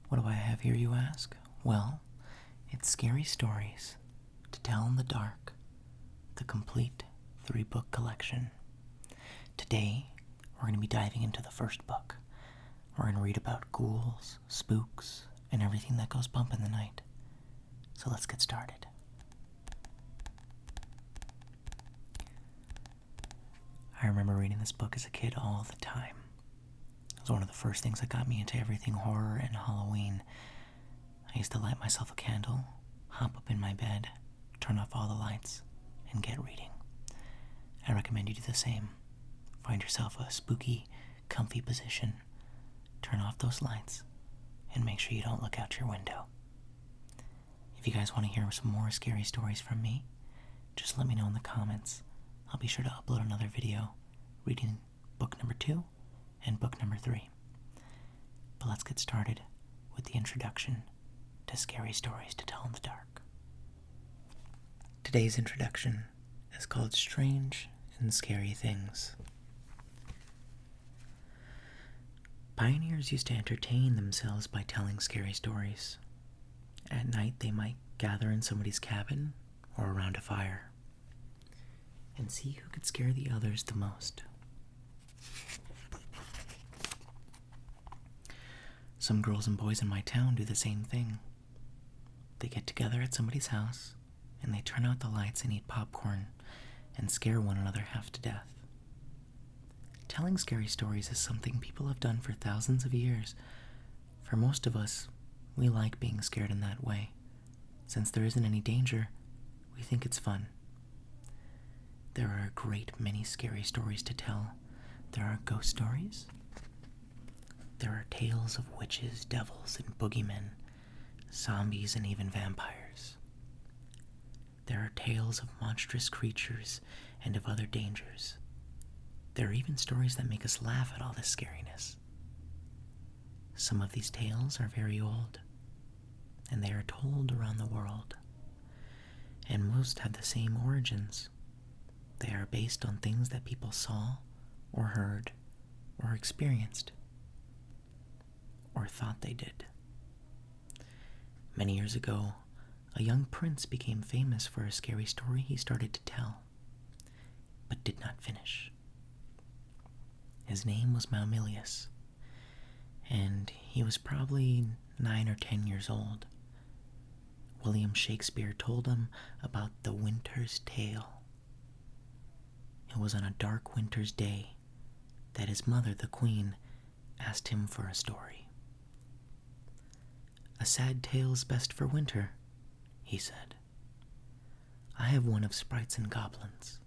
What do I have here, you ask? Well, it's Scary Stories to Tell in the Dark, the complete 3-book collection. Today, we're going to be diving into the first book. We're going to read about ghouls, spooks, and everything that goes bump in the night. So let's get started. I remember reading this book as a kid all the time. It was one of the first things that got me into everything horror and Halloween. I used to light myself a candle, hop up in my bed, turn off all the lights, and get reading. I recommend you do the same. Find yourself a spooky, comfy position, turn off those lights, and make sure you don't look out your window. If you guys want to hear some more scary stories from me, just let me know in the comments. I'll be sure to upload another video reading book number 2 and book number 3. But let's get started with the introduction to Scary Stories to Tell in the Dark. Today's introduction is called Strange and Scary Things. Pioneers used to entertain themselves by telling scary stories. At night, they might gather in somebody's cabin or around a fire and see who could scare the others the most. Some girls and boys in my town do the same thing. They get together at somebody's house, and they turn out the lights and eat popcorn and scare one another half to death. Telling scary stories is something people have done for thousands of years. For most of us, we like being scared in that way. Since there isn't any danger, we think it's fun. There are a great many scary stories to tell. There are ghost stories. There are tales of witches, devils, and boogeymen, zombies, and even vampires. There are tales of monstrous creatures and of other dangers. There are even stories that make us laugh at all this scariness. Some of these tales are very old, and they are told around the world, and most have the same origins. They are based on things that people saw, or heard, or experienced, or thought they did. Many years ago, a young prince became famous for a scary story he started to tell, but did not finish. His name was Maumilius, and he was probably 9 or 10 years old. William Shakespeare told him about the Winter's Tale. It was on a dark winter's day that his mother, the queen, asked him for a story. "A sad tale's best for winter," he said. "I have one of sprites and goblins."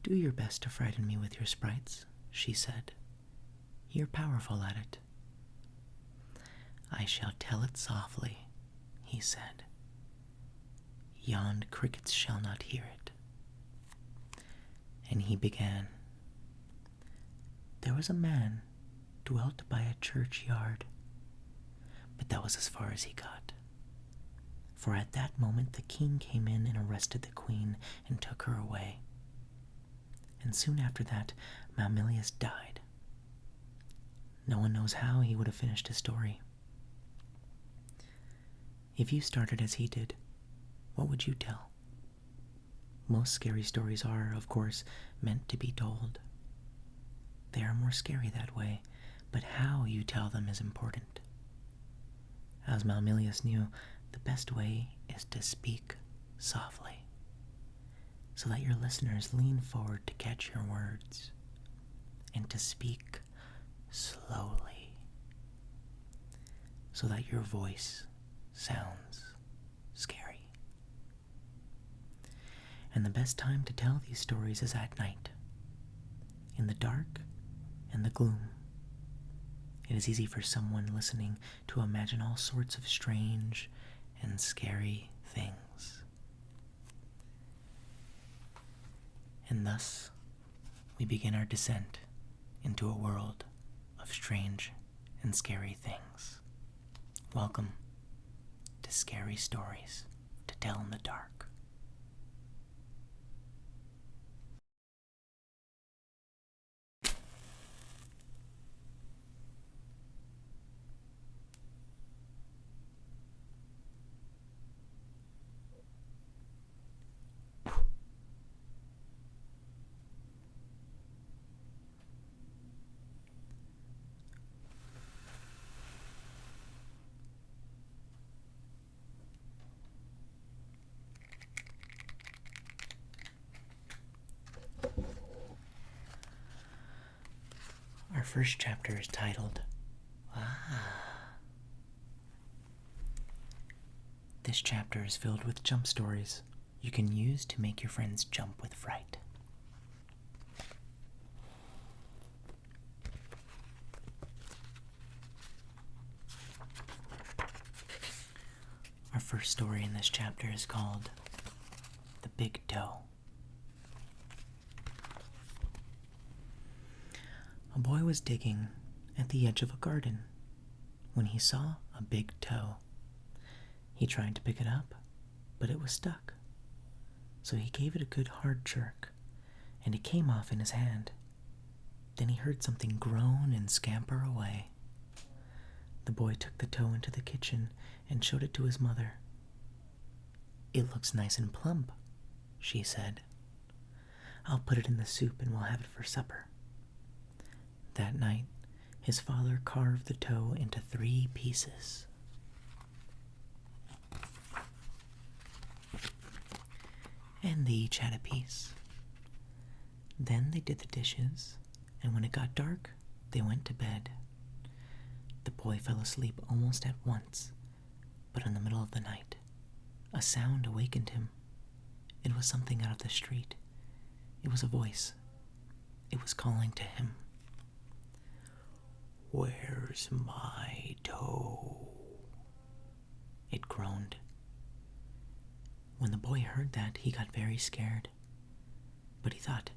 "Do your best to frighten me with your sprites," she said. "You're powerful at it." "I shall tell it softly," he said. "Yond crickets shall not hear it." And he began. There was a man dwelt by a churchyard, but that was as far as he got. For at that moment the king came in and arrested the queen and took her away. And soon after that, Maumilius died. No one knows how he would have finished his story. If you started as he did, what would you tell? Most scary stories are, of course, meant to be told. They are more scary that way, but how you tell them is important. As Maumilius knew, the best way is to speak softly, so that your listeners lean forward to catch your words, and to speak slowly, so that your voice sounds scary. And the best time to tell these stories is at night, in the dark and the gloom. It is easy for someone listening to imagine all sorts of strange and scary things. And thus, we begin our descent into a world of strange and scary things. Welcome to Scary Stories to Tell in the Dark. first chapter is titled, This chapter is filled with jump stories you can use to make your friends jump with fright. Our first story in this chapter is called The Big Toe. A boy was digging at the edge of a garden when he saw a big toe. He tried to pick it up, but it was stuck. So he gave it a good hard jerk, and it came off in his hand. Then he heard something groan and scamper away. The boy took the toe into the kitchen and showed it to his mother. "It looks nice and plump," she said. "I'll put it in the soup and we'll have it for supper." That night, his father carved the toe into 3 pieces. And they each had a piece. Then they did the dishes, and when it got dark, they went to bed. The boy fell asleep almost at once, but in the middle of the night, a sound awakened him. It was something out of the street. It was a voice. It was calling to him. "Where's my toe?" It groaned. When the boy heard that, he got very scared. But he thought,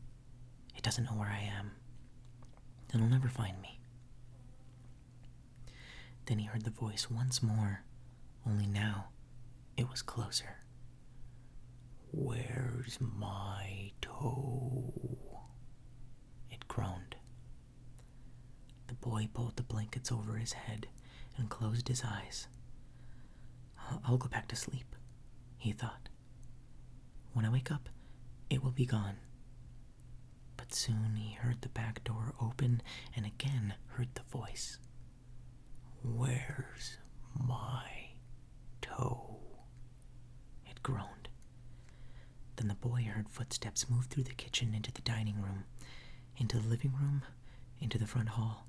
"It doesn't know where I am. It'll never find me." Then he heard the voice once more, only now it was closer. "Where's my toe?" It groaned. The boy pulled the blankets over his head and closed his eyes. I'll go back to sleep, he thought. When I wake up, it will be gone. But soon he heard the back door open and again heard the voice. "Where's my toe?" It groaned. Then the boy heard footsteps move through the kitchen into the dining room, into the living room, into the front hall.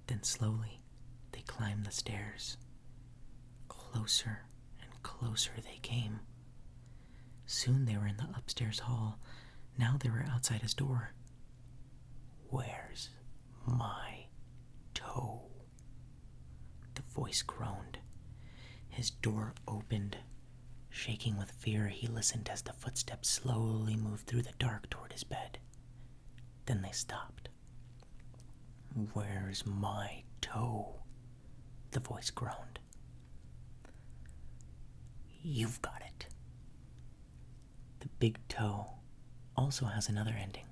Then slowly, they climbed the stairs. Closer and closer they came. Soon they were in the upstairs hall. Now they were outside his door. "Where's my toe?" The voice groaned. His door opened. Shaking with fear, he listened as the footsteps slowly moved through the dark toward his bed. Then they stopped. "Where's my toe?" the voice groaned. "You've got it." The big toe also has another ending.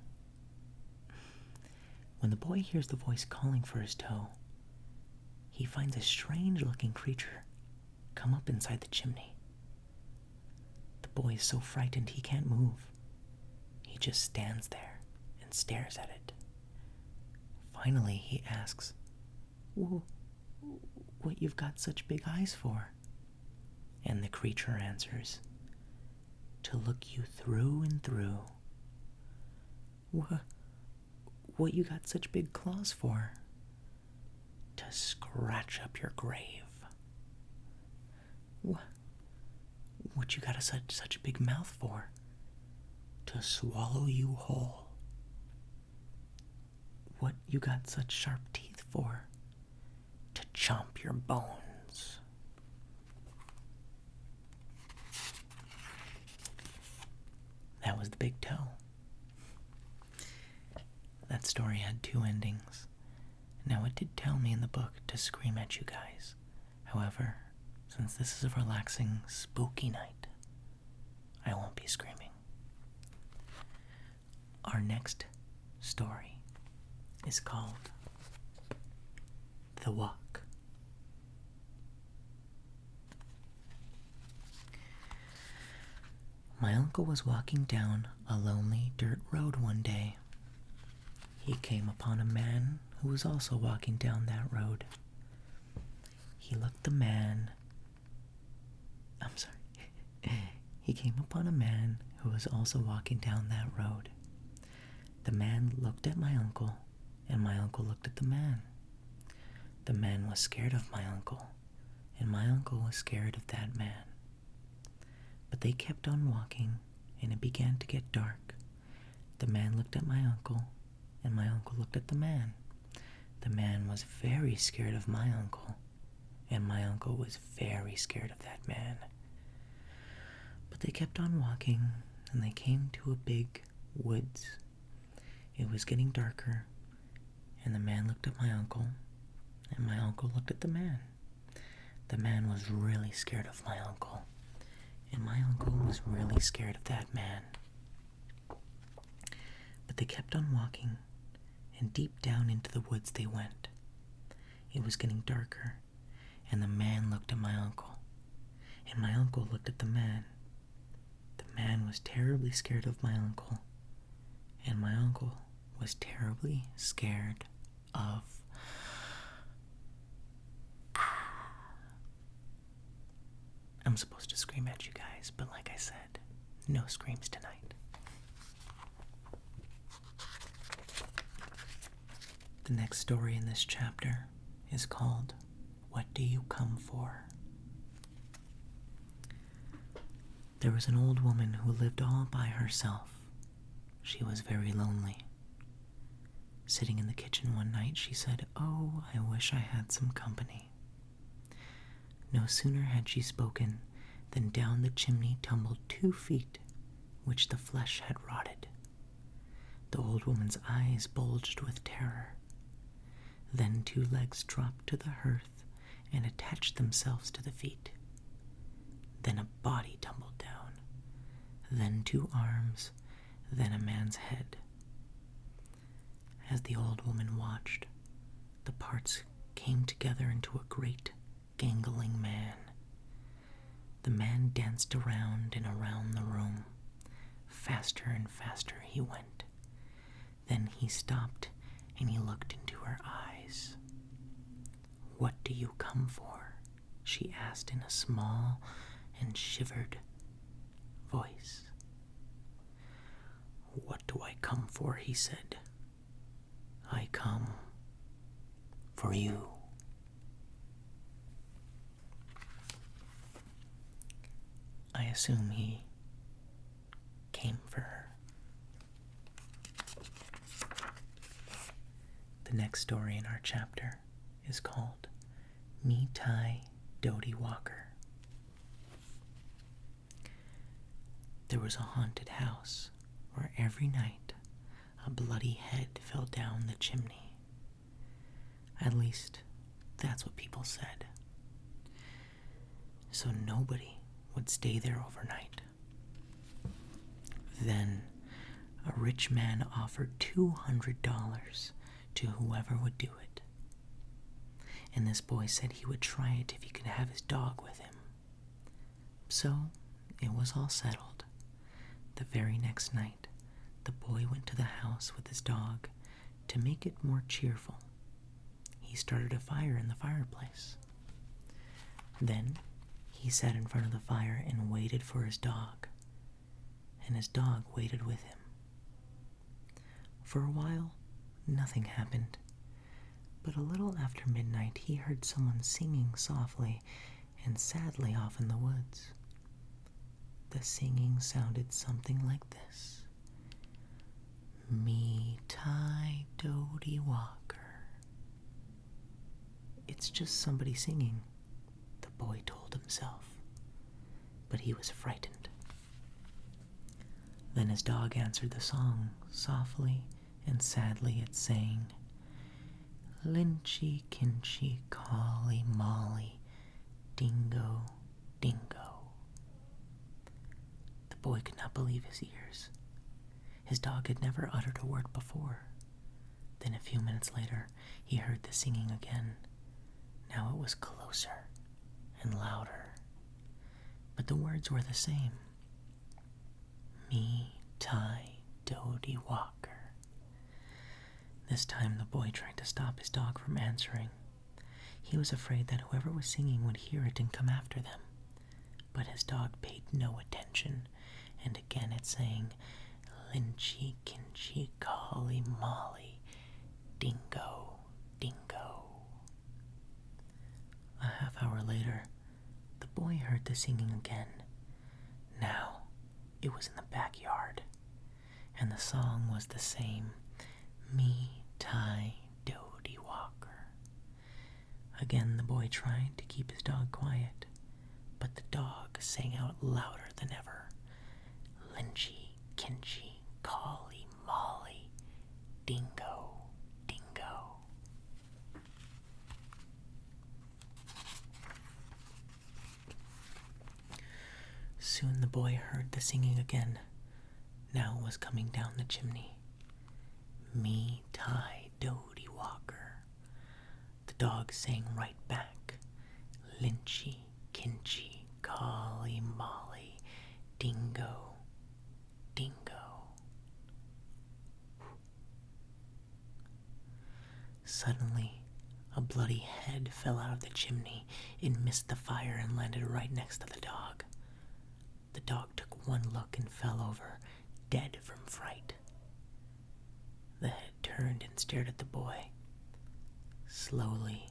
When the boy hears the voice calling for his toe, he finds a strange-looking creature come up inside the chimney. The boy is so frightened he can't move. He just stands there and stares at it. Finally, he asks, "What you've got such big eyes for?" And the creature answers, "To look you through and through." What you got such big claws for?" "To scratch up your grave." What you got such a big mouth for?" "To swallow you whole." What you got such sharp teeth for?" "To chomp your bones." That was the big toe. That story had 2 endings. Now, it did tell me in the book to scream at you guys. However, since this is a relaxing, spooky night, I won't be screaming. Our next story is called The Walk. My uncle was walking down a lonely dirt road one day. He came upon a man who was also walking down that road. He looked the man... He came upon a man who was also walking down that road. The man looked at my uncle and my uncle looked at the man. The man was scared of my uncle, and my uncle was scared of that man. But they kept on walking, and it began to get dark. The man looked at my uncle, and my uncle looked at the man. The man was very scared of my uncle, and my uncle was very scared of that man. But they kept on walking, and they came to a big woods. It was getting darker, and the man looked at my uncle, and my uncle looked at the man. The man was really scared of my uncle, and my uncle was really scared of that man. But they kept on walking, and deep down into the woods they went. It was getting darker, and the man looked at my uncle, and my uncle looked at the man. The man was terribly scared of my uncle, and my uncle was terribly scared of... I'm supposed to scream at you guys, but like I said, no screams tonight. The next story in this chapter is called, What Do You Come For? There was an old woman who lived all by herself. She was very lonely. Sitting in the kitchen one night, she said, "Oh, I wish I had some company." No sooner had she spoken than down the chimney tumbled 2 feet, which the flesh had rotted. The old woman's eyes bulged with terror. Then 2 legs dropped to the hearth and attached themselves to the feet. Then a body tumbled down. Then 2 arms. Then a man's head. As the old woman watched, the parts came together into a great, gangling man. The man danced around and around the room. Faster and faster he went. Then he stopped and he looked into her eyes. "What do you come for?" she asked in a small and shivered voice. "What do I come for?" he said. "I come for you." I assume he came for her. The next story in our chapter is called Me Tai Doty Walker. There was a haunted house where every night a bloody head fell down the chimney. At least, that's what people said. So nobody would stay there overnight. Then, a rich man offered $200 to whoever would do it. And this boy said he would try it if he could have his dog with him. So, it was all settled. The very next night, the boy went to the house with his dog to make it more cheerful. He started a fire in the fireplace. Then, he sat in front of the fire and waited for his dog, and his dog waited with him. For a while, nothing happened, but a little after midnight he heard someone singing softly and sadly off in the woods. The singing sounded something like this. Me Tai Doty Walker. It's just somebody singing, the boy told himself, but he was frightened. Then his dog answered the song. Softly and sadly it sang, Lynchy, Kinchy, Collie, Molly, Dingo, Dingo. The boy could not believe his ears. His dog had never uttered a word before. Then a few minutes later, he heard the singing again. Now it was closer and louder, but the words were the same. Me Tai Doty Walker. This time the boy tried to stop his dog from answering. He was afraid that whoever was singing would hear it and come after them. But his dog paid no attention, and again it sang, Lynchy, Kinchy, Collie, Molly, dingo, dingo. A half hour later, the boy heard the singing again. Now, it was in the backyard, and the song was the same, Me Tai Dodie Walker. Again, the boy tried to keep his dog quiet, but the dog sang out louder than ever. Lynchy, Kinchy, Collie, Molly, Dingo, Dingo. Soon the boy heard the singing again. Now it was coming down the chimney. Me Tai Dodie Walker. The dog sang right back. Lynchy, Kinchy, Collie, Molly, Dingo, Dingo. Suddenly, a bloody head fell out of the chimney. It missed the fire and landed right next to the dog. The dog took one look and fell over, dead from fright. The head turned and stared at the boy. Slowly,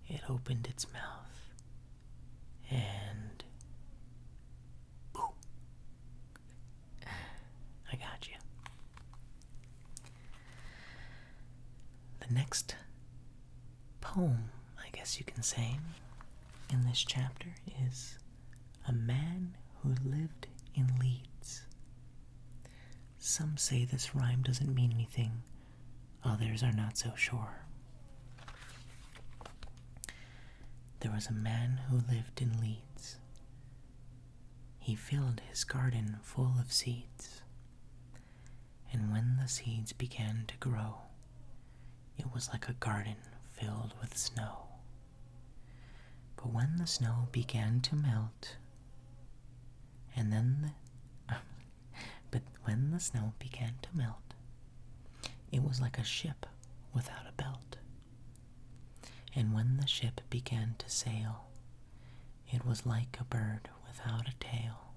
it opened its mouth, and... Ooh. I got you. The next poem, I guess you can say, in this chapter is A Man Who Lived in Leeds. Some say this rhyme doesn't mean anything. Others are not so sure. There was a man who lived in Leeds. He filled his garden full of seeds. And when the seeds began to grow, it was like a garden filled with snow. But when the snow began to melt, But when the snow began to melt, it was like a ship without a belt. And when the ship began to sail, it was like a bird without a tail.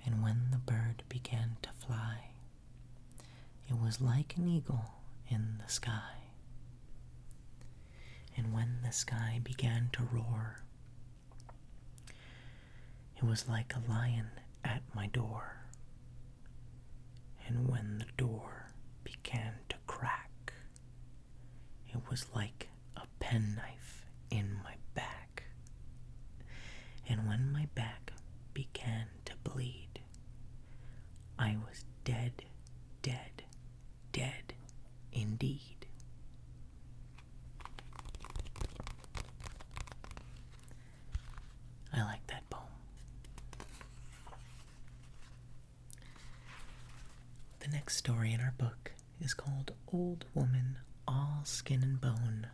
And when the bird began to fly, it was like an eagle in the sky. And when the sky began to roar, it was like a lion at my door. And when the door began to crack, it was like a penknife in my back. And when my back began to bleed, I was dead, dead, dead indeed. I like that poem. The next story in our book is called Old Woman, All Skin and Bone.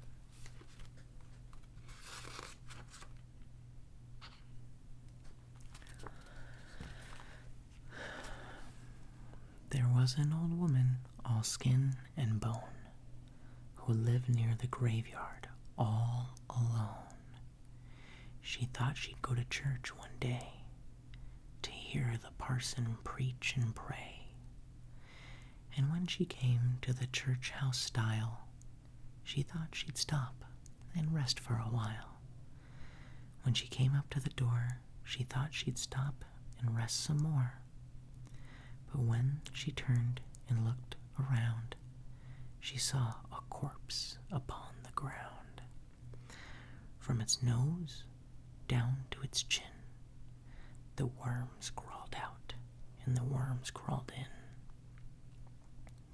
There was an old woman, all skin and bone, who lived near the graveyard, all alone. She thought she'd go to church one day to hear the parson preach and pray. And when she came to the church house stile, she thought she'd stop and rest for a while. When she came up to the door, she thought she'd stop and rest some more. But when she turned and looked around, she saw a corpse upon the ground. From its nose down to its chin, the worms crawled out and the worms crawled in.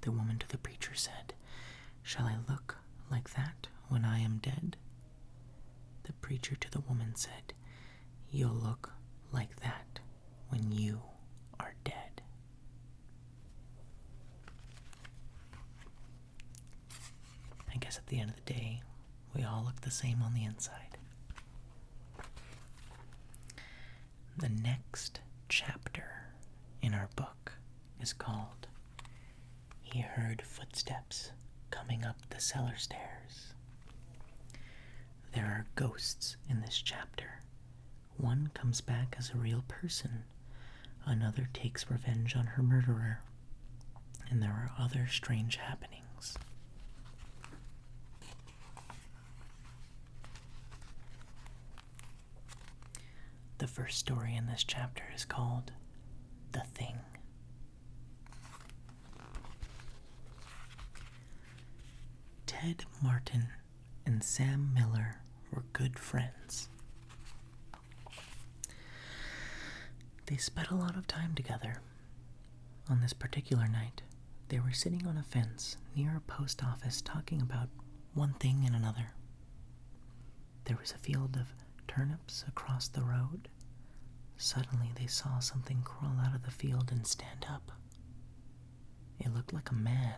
The woman to the preacher said, "Shall I look like that when I am dead?" The preacher to the woman said, "You'll look like that when you are dead." I guess at the end of the day, we all look the same on the inside. The next chapter in our book is called He Heard Footsteps Coming Up the Cellar Stairs. There are ghosts in this chapter. One comes back as a real person. Another takes revenge on her murderer. And there are other strange happenings. The first story in this chapter is called The Thing. Ted Martin and Sam Miller were good friends. They spent a lot of time together. On this particular night, they were sitting on a fence near a post office talking about one thing and another. There was a field of turnips across the road. Suddenly they saw something crawl out of the field and stand up. It looked like a man,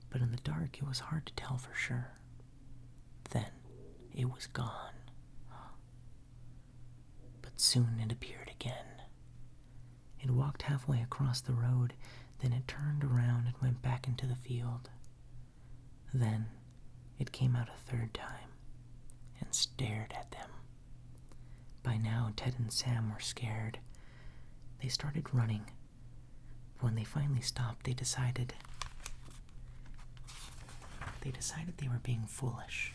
but in the dark it was hard to tell for sure. Then it was gone. But soon it appeared again. It walked halfway across the road, then it turned around and went back into the field. Then it came out a third time and stared at them. By now, Ted and Sam were scared. They started running. When they finally stopped, they decided they were being foolish.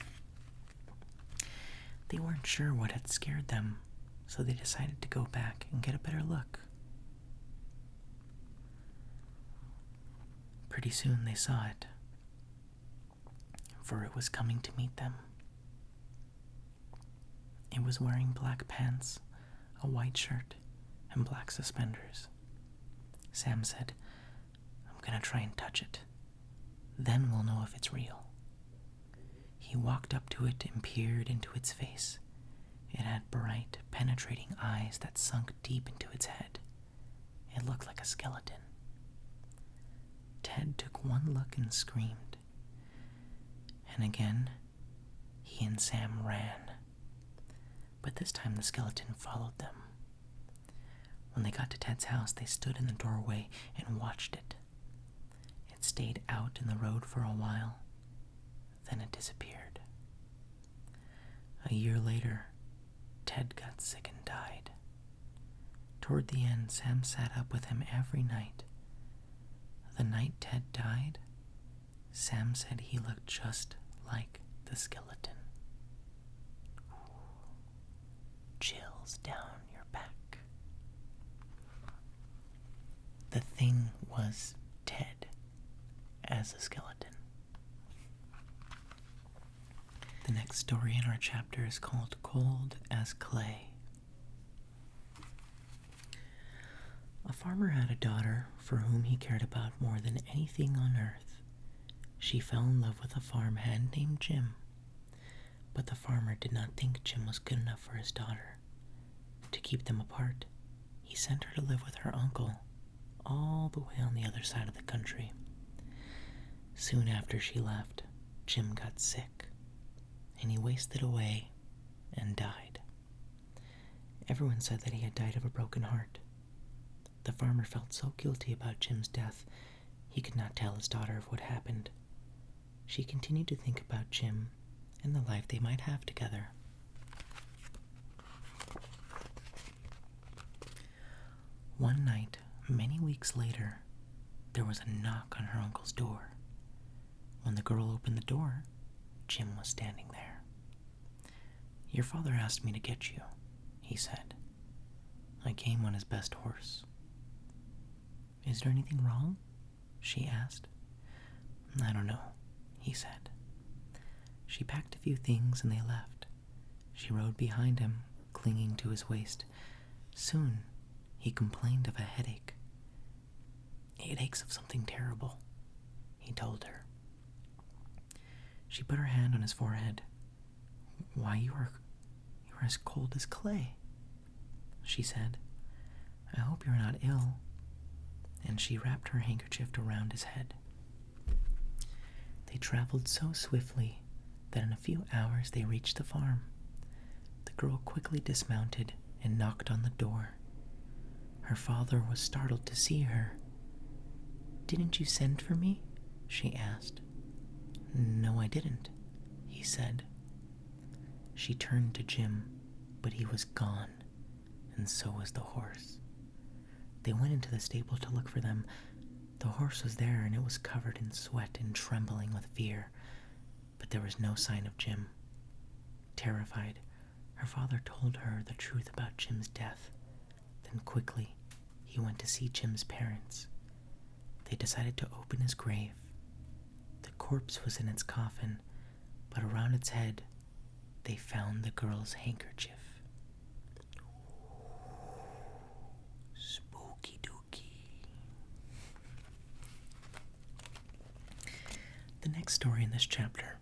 They weren't sure what had scared them, so they decided to go back and get a better look. Pretty soon they saw it, for it was coming to meet them. It was wearing black pants, a white shirt, and black suspenders. Sam said, "I'm gonna try and touch it. Then we'll know if it's real." He walked up to it and peered into its face. It had bright, penetrating eyes that sunk deep into its head. It looked like a skeleton. Ted took one look and screamed. And again, he and Sam ran. But this time the skeleton followed them. When they got to Ted's house, they stood in the doorway and watched it. It stayed out in the road for a while, then it disappeared. A year later, Ted got sick and died. Toward the end, Sam sat up with him every night. The night Ted died, Sam said he looked just like the skeleton. Chills down your back. The thing was Ted as a skeleton. The next story in our chapter is called Cold as Clay. A farmer had a daughter for whom he cared about more than anything on earth. She fell in love with a farmhand named Jim. But the farmer did not think Jim was good enough for his daughter. To keep them apart, he sent her to live with her uncle, all the way on the other side of the country. Soon after she left, Jim got sick, and he wasted away and died. Everyone said that he had died of a broken heart. The farmer felt so guilty about Jim's death, he could not tell his daughter of what happened. She continued to think about Jim and the life they might have together. One night, many weeks later, there was a knock on her uncle's door. When the girl opened the door, Jim was standing there. "Your father asked me to get you," he said. "I came on his best horse." "Is there anything wrong?" she asked. "I don't know," he said. She packed a few things and they left. She rode behind him, clinging to his waist. Soon, he complained of a headache. "It aches of something terrible," he told her. She put her hand on his forehead. "Why, you are as cold as clay," she said. "I hope you're not ill." And she wrapped her handkerchief around his head. They traveled so swiftly that in a few hours they reached the farm. The girl quickly dismounted and knocked on the door. Her father was startled to see her. "Didn't you send for me?" she asked. "No, I didn't," he said. She turned to Jim, but he was gone, and so was the horse. They went into the stable to look for them. The horse was there, and it was covered in sweat and trembling with fear, but there was no sign of Jim. Terrified, Her father told her the truth about Jim's death. Then quickly, he went to see Jim's parents. They decided to open his grave. The corpse was in its coffin, but around its head, they found the girl's handkerchief. Spooky dooky. The next story in this chapter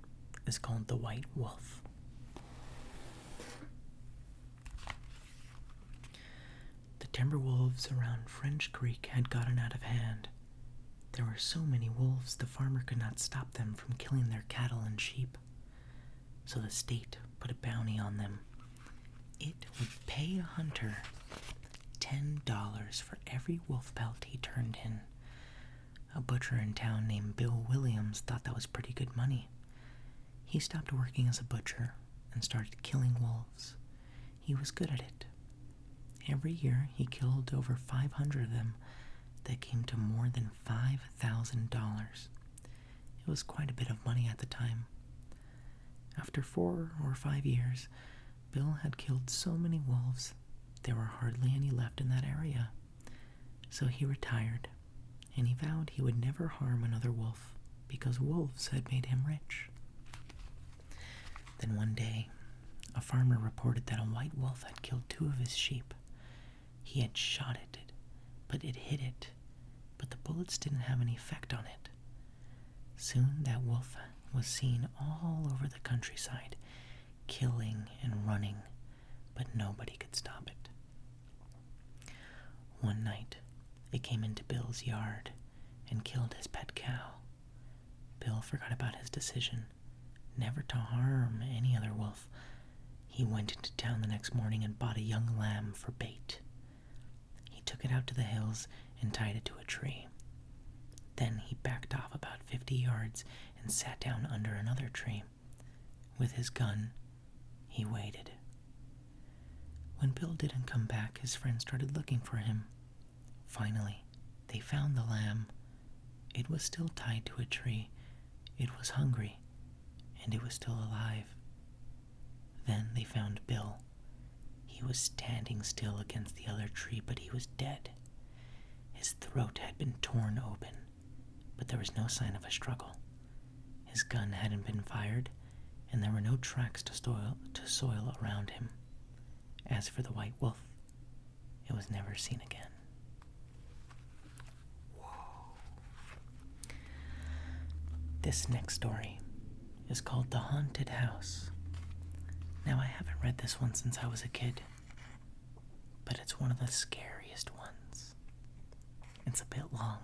is called The White Wolf. The timber wolves around French Creek had gotten out of hand. There were so many wolves the farmer could not stop them from killing their cattle and sheep. So the state put a bounty on them. It would pay a hunter $10 for every wolf pelt he turned in. A butcher in town named Bill Williams thought that was pretty good money. He stopped working as a butcher and started killing wolves. He was good at it. Every year he killed over 500 of them. That came to more than $5,000. It was quite a bit of money at the time. After 4 or 5 years, Bill had killed so many wolves, there were hardly any left in that area. So he retired, and he vowed he would never harm another wolf, because wolves had made him rich. Then one day, a farmer reported that a white wolf had killed 2 of his sheep. He had shot at it, but it hit it. But the bullets didn't have any effect on it. Soon that wolf was seen all over the countryside, killing and running, but nobody could stop it. One night, it came into Bill's yard and killed his pet cow. Bill forgot about his decision, never to harm any other wolf. He went into town the next morning and bought a young lamb for bait. He took it out to the hills and tied it to a tree. Then he backed off about 50 yards and sat down under another tree. With his gun, he waited. When Bill didn't come back, his friends started looking for him. Finally, they found the lamb. It was still tied to a tree. It was hungry, and it was still alive. Then they found Bill. He was standing still against the other tree, but he was dead. His throat had been torn open, but there was no sign of a struggle. His gun hadn't been fired, and there were no tracks to soil around him. As for the white wolf, it was never seen again. Whoa. This next story is called The Haunted House. Now, I haven't read this one since I was a kid, but it's one of the scariest ones. It's a bit long,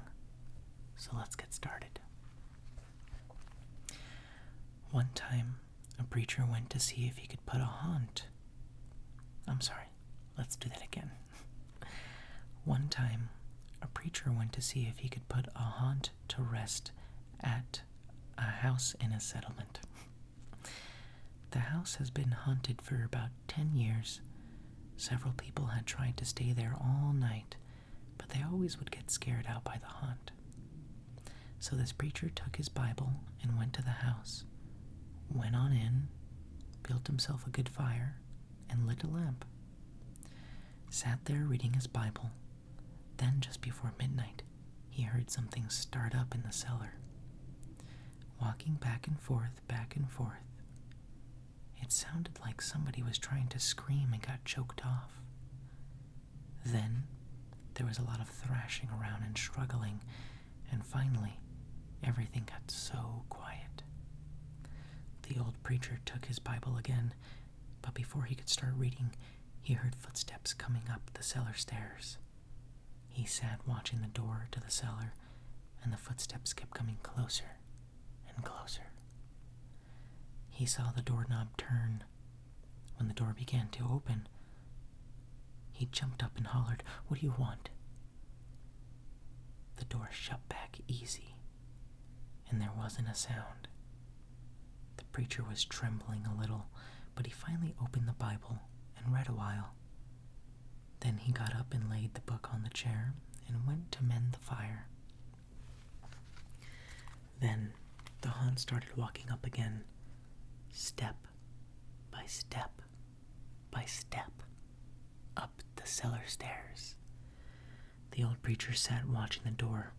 so let's get started. One time, a preacher went to see if he could put let's do that again. One time, a preacher went to see if he could put a haunt to rest at a house in a settlement. The house has been haunted for about 10 years. Several people had tried to stay there all night, but they always would get scared out by the haunt. So this preacher took his Bible and went to the house, went on in, built himself a good fire, and lit a lamp. Sat there reading his Bible. Then just before midnight, he heard something start up in the cellar. Walking back and forth, it sounded like somebody was trying to scream and got choked off. Then there was a lot of thrashing around and struggling, and finally, everything got so quiet. The old preacher took his Bible again, but before he could start reading, he heard footsteps coming up the cellar stairs. He sat watching the door to the cellar, and the footsteps kept coming closer and closer. He saw the doorknob turn. When the door began to open, he jumped up and hollered, "What do you want?" The door shut back easy, and there wasn't a sound. The preacher was trembling a little, but he finally opened the Bible and read a while. Then he got up and laid the book on the chair and went to mend the fire. Then the haunt started walking up again, step by step, cellar stairs. The old preacher sat watching the door,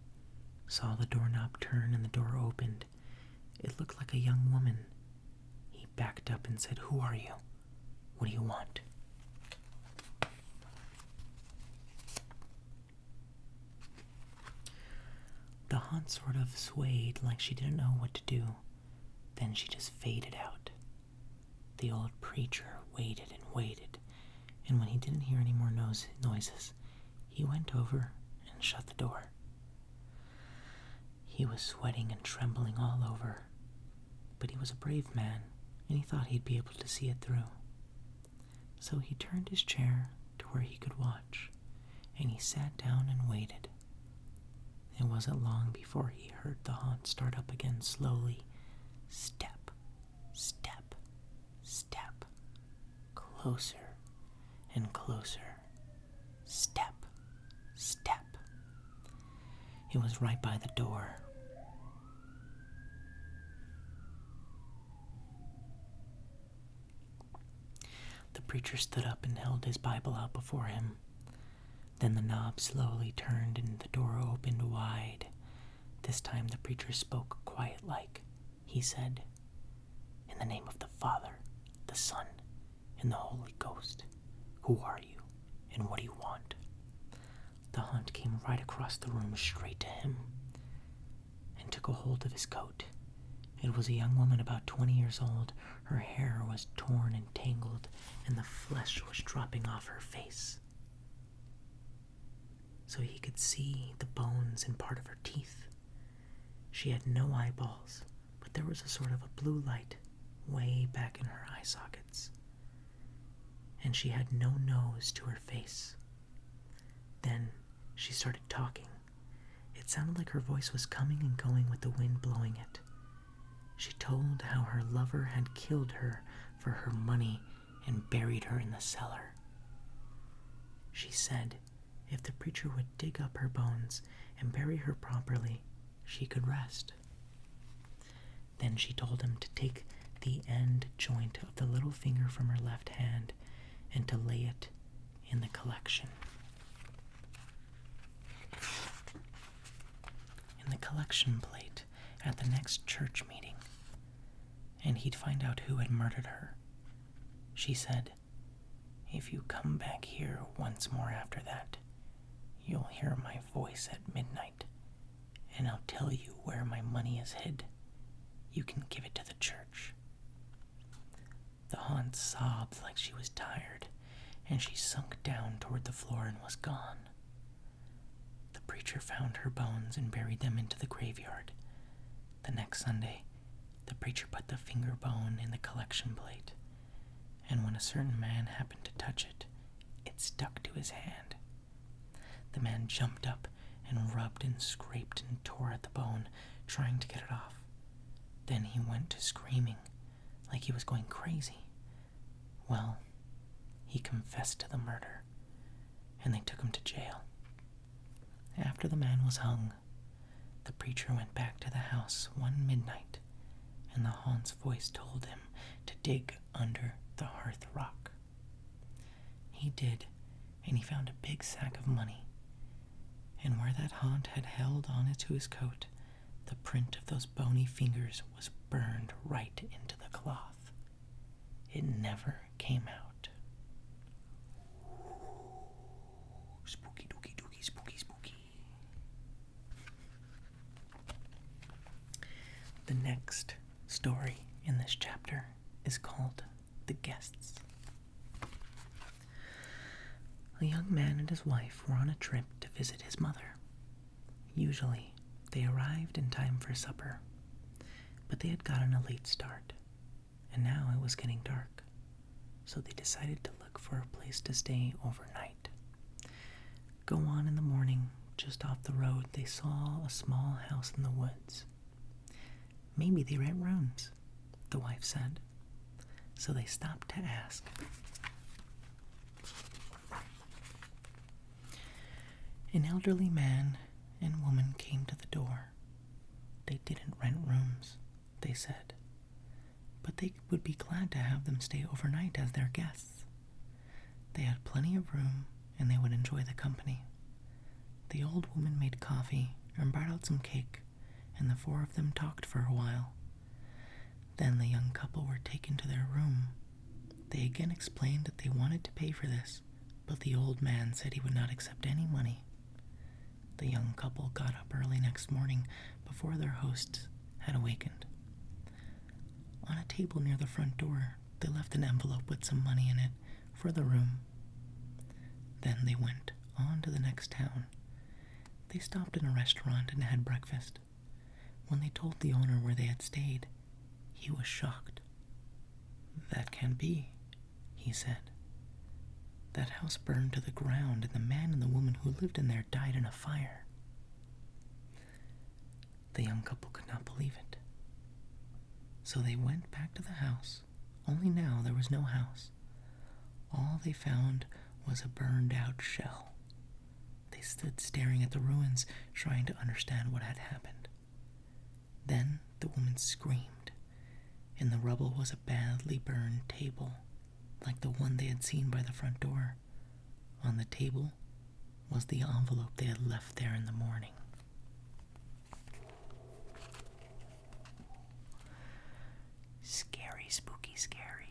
saw the doorknob turn and the door opened. It looked like a young woman. He backed up and said, "Who are you? What do you want?" The haunt sort of swayed like she didn't know what to do. Then she just faded out. The old preacher waited and waited, and when he didn't hear any more noises, he went over and shut the door. He was sweating and trembling all over, but he was a brave man, and he thought he'd be able to see it through. So he turned his chair to where he could watch, and he sat down and waited. It wasn't long before he heard the haunt start up again slowly. Step, step, step. Closer and closer. Step, step. It was right by the door. The preacher stood up and held his Bible out before him. Then the knob slowly turned and the door opened wide. This time the preacher spoke quiet-like. He said, "In the name of the Father, the Son, and the Holy Ghost, who are you, and what do you want?" The haunt came right across the room straight to him and took a hold of his coat. It was a young woman about 20 years old. Her hair was torn and tangled, and the flesh was dropping off her face, so he could see the bones and part of her teeth. She had no eyeballs, but there was a sort of a blue light way back in her eye sockets. And she had no nose to her face. Then she started talking. It sounded like her voice was coming and going with the wind blowing it. She told how her lover had killed her for her money and buried her in the cellar. She said if the preacher would dig up her bones and bury her properly, she could rest. Then she told him to take the end joint of the little finger from her left hand and to lay it in the collection. In the collection plate at the next church meeting, and he'd find out who had murdered her. She said, "If you come back here once more after that, you'll hear my voice at midnight, and I'll tell you where my money is hid. You can give it to the church." The haunt sobbed like she was tired, and she sunk down toward the floor and was gone. The preacher found her bones and buried them into the graveyard. The next Sunday, the preacher put the finger bone in the collection plate, and when a certain man happened to touch it, it stuck to his hand. The man jumped up and rubbed and scraped and tore at the bone, trying to get it off. Then he went to screaming, like he was going crazy. Well, he confessed to the murder, and they took him to jail. After the man was hung, the preacher went back to the house one midnight, and the haunt's voice told him to dig under the hearth rock. He did, and he found a big sack of money. And where that haunt had held on to his coat, the print of those bony fingers was burned right into the cloth. It never came out. Spooky dooky dooky spooky spooky. The next story in this chapter is called The Guests. A young man and his wife were on a trip to visit his mother. Usually, they arrived in time for supper, but they had gotten a late start, and now it was getting dark, so they decided to look for a place to stay overnight. Go on in the morning, just off the road, they saw a small house in the woods. "Maybe they rent rooms," the wife said, so they stopped to ask. An elderly man and woman came to the door. They didn't rent rooms, they said, but they would be glad to have them stay overnight as their guests. They had plenty of room, and they would enjoy the company. The old woman made coffee and brought out some cake, and the four of them talked for a while. Then the young couple were taken to their room. They again explained that they wanted to pay for this, but the old man said he would not accept any money. The young couple got up early next morning before their hosts had awakened. On a table near the front door, they left an envelope with some money in it for the room. Then they went on to the next town. They stopped in a restaurant and had breakfast. When they told the owner where they had stayed, he was shocked. "That can't be," he said. "That house burned to the ground, and the man and the woman who lived in there died in a fire." The young couple could not believe it. So they went back to the house, only now there was no house. All they found was a burned-out shell. They stood staring at the ruins, trying to understand what had happened. Then the woman screamed. In the rubble was a badly burned table, like the one they had seen by the front door. On the table was the envelope they had left there in the morning. Scary, spooky, scary.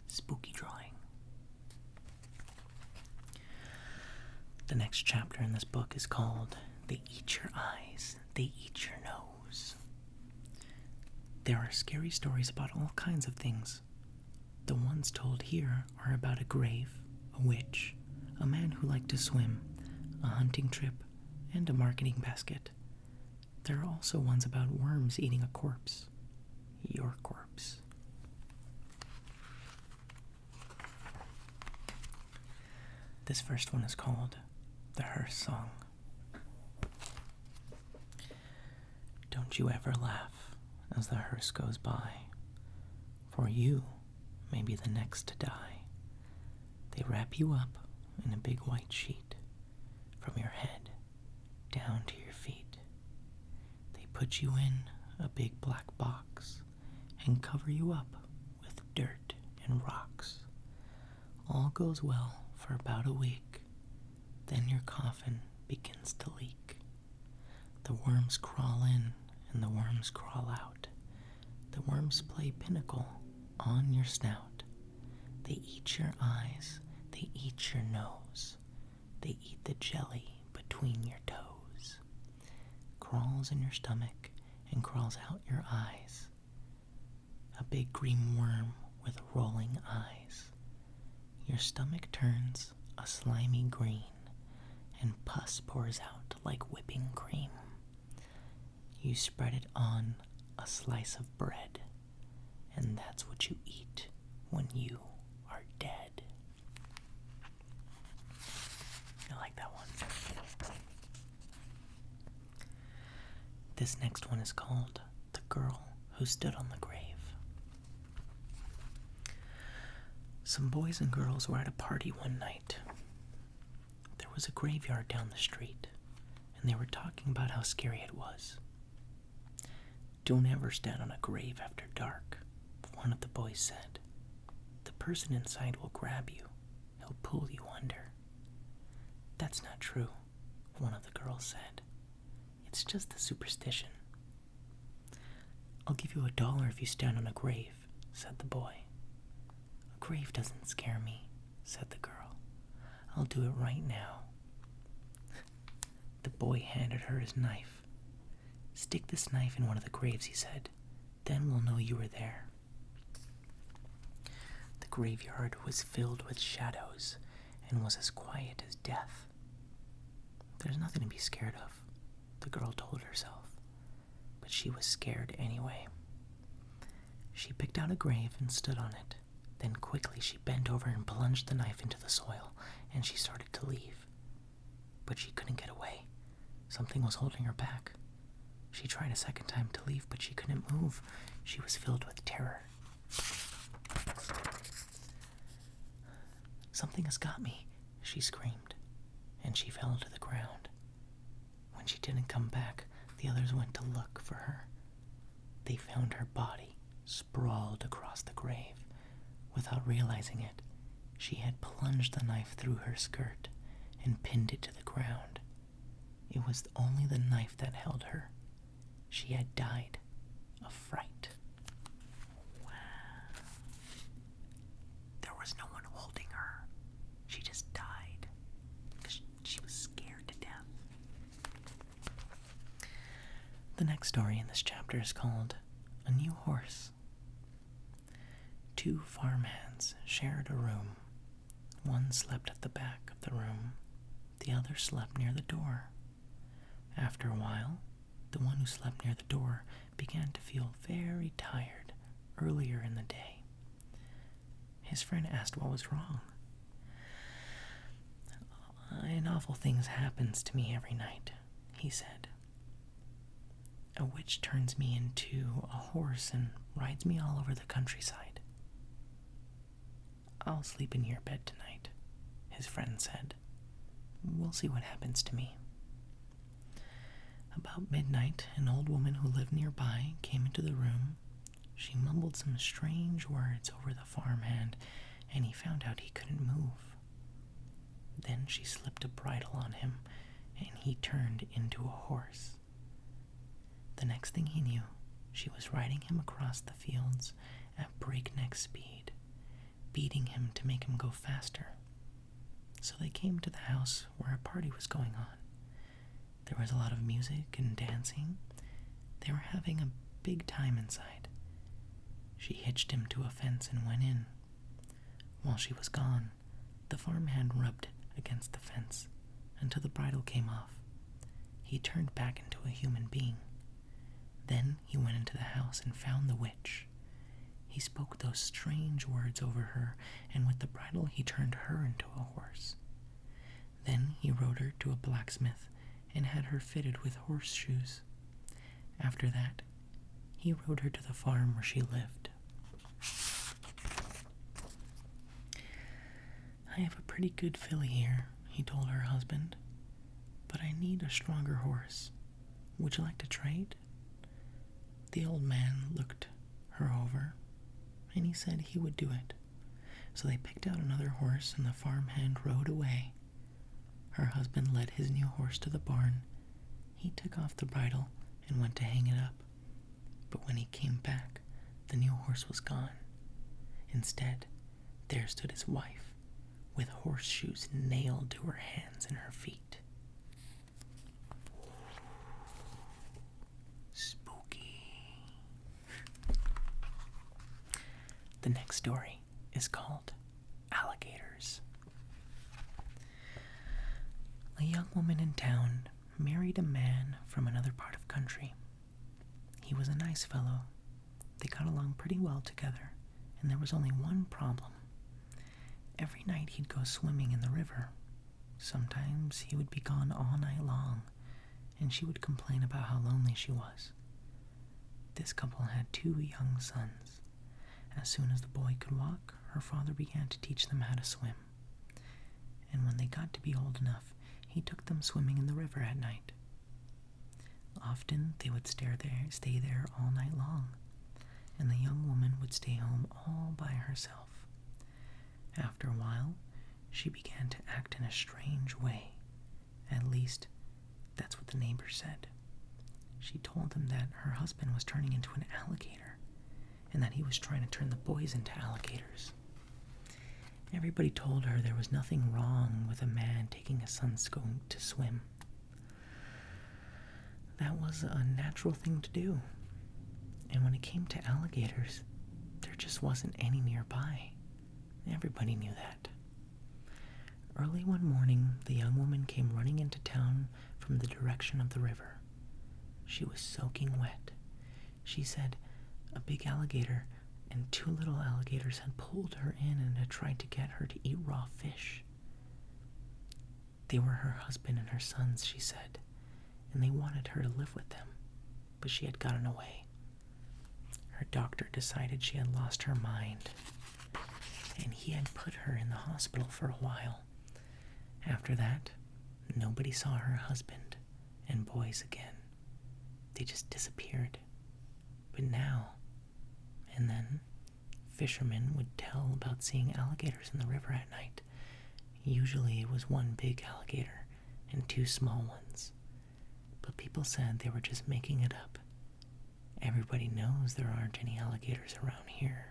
Spooky drawing. The next chapter in this book is called "They Eat Your Eyes, They Eat Your Nose." There are scary stories about all kinds of things. The ones told here are about a grave, a witch, a man who liked to swim, a hunting trip, and a marketing basket. There are also ones about worms eating a corpse. Your corpse. This first one is called The Hearse Song. Don't you ever laugh as the hearse goes by, for you may be the next to die. They wrap you up in a big white sheet, from your head down to your feet. They put you in a big black box and cover you up with dirt and rocks. All goes well for about a week. Then your coffin begins to leak. The worms crawl in and the worms crawl out. The worms play pinnacle on your snout. They eat your eyes, they eat your nose. They eat the jelly between your toes. Crawls in your stomach and crawls out your eyes. A big green worm with rolling eyes. Your stomach turns a slimy green, and pus pours out like whipping cream. You spread it on a slice of bread, and that's what you eat when you are dead. I like that one. This next one is called The Girl Who Stood on the Grave. Some boys and girls were at a party one night. There was a graveyard down the street, and they were talking about how scary it was. "Don't ever stand on a grave after dark," one of the boys said. "The person inside will grab you. He'll pull you under." "That's not true," one of the girls said. "It's just a superstition." "I'll give you $1 if you stand on a grave," said the boy. "A grave doesn't scare me," said the girl. "I'll do it right now." The boy handed her his knife. "Stick this knife in one of the graves," he said. "Then we'll know you were there." The graveyard was filled with shadows and was as quiet as death. "There's nothing to be scared of," the girl told herself, but she was scared anyway. She picked out a grave and stood on it. Then quickly she bent over and plunged the knife into the soil, and she started to leave. But she couldn't get away. Something was holding her back. She tried a second time to leave, but she couldn't move. She was filled with terror. "Something has got me," she screamed, and she fell to the ground. When she didn't come back, the others went to look for her. they found her body sprawled across the grave. Without realizing it, she had plunged the knife through her skirt and pinned it to the ground. It was only the knife that held her. She had died of fright. Wow. There was no one holding her. She just died because she was scared to death. The next story in this chapter is called A New Horse. 2 farmhands shared a room. One slept at the back of the room. The other slept near the door. After a while, the one who slept near the door began to feel very tired earlier in the day. His friend asked what was wrong. "An awful thing happens to me every night," he said. "A witch turns me into a horse and rides me all over the countryside." "I'll sleep in your bed tonight," his friend said. "We'll see what happens to me." About midnight, an old woman who lived nearby came into the room. She mumbled some strange words over the farmhand, and he found out he couldn't move. Then she slipped a bridle on him, and he turned into a horse. The next thing he knew, she was riding him across the fields at breakneck speed, beating him to make him go faster. So they came to the house where a party was going on. There was a lot of music and dancing. They were having a big time inside. She hitched him to a fence and went in. While she was gone, the farmhand rubbed against the fence until the bridle came off. He turned back into a human being. Then he went into the house and found the witch. He spoke those strange words over her, and with the bridle he turned her into a horse. Then he rode her to a blacksmith and had her fitted with horseshoes. After that, he rode her to the farm where she lived. "I have a pretty good filly here," he told her husband, "but I need a stronger horse. Would you like to trade?" The old man looked her over, and he said he would do it. So they picked out another horse, and the farmhand rode away. Her husband led his new horse to the barn. He took off the bridle and went to hang it up. But when he came back, the new horse was gone. Instead, there stood his wife, with horseshoes nailed to her hands and her feet. Spooky. The next story is called Alligators. A young woman in town married a man from another part of country. He was a nice fellow. They got along pretty well together, and there was only one problem. Every night he'd go swimming in the river. Sometimes he would be gone all night long, and she would complain about how lonely she was. This couple had 2 young sons. As soon as the boy could walk, her father began to teach them how to swim. And when they got to be old enough, he took them swimming in the river at night. Often they would stay there all night long, and the young woman would stay home all by herself. After a while, she began to act in a strange way. At least, that's what the neighbors said. She told them that her husband was turning into an alligator, and that he was trying to turn the boys into alligators. Everybody told her there was nothing wrong with a man taking his son to swim. That was a natural thing to do. And when it came to alligators, there just wasn't any nearby. Everybody knew that. Early one morning, the young woman came running into town from the direction of the river. She was soaking wet. She said a big alligator and 2 little alligators had pulled her in and had tried to get her to eat raw fish. They were her husband and her sons, she said, and they wanted her to live with them, but she had gotten away. Her doctor decided she had lost her mind, and he had put her in the hospital for a while. After that, nobody saw her husband and boys again. They just disappeared. But happened now. And then fishermen would tell about seeing alligators in the river at night. Usually it was one big alligator and two small ones. But people said they were just making it up. Everybody knows there aren't any alligators around here.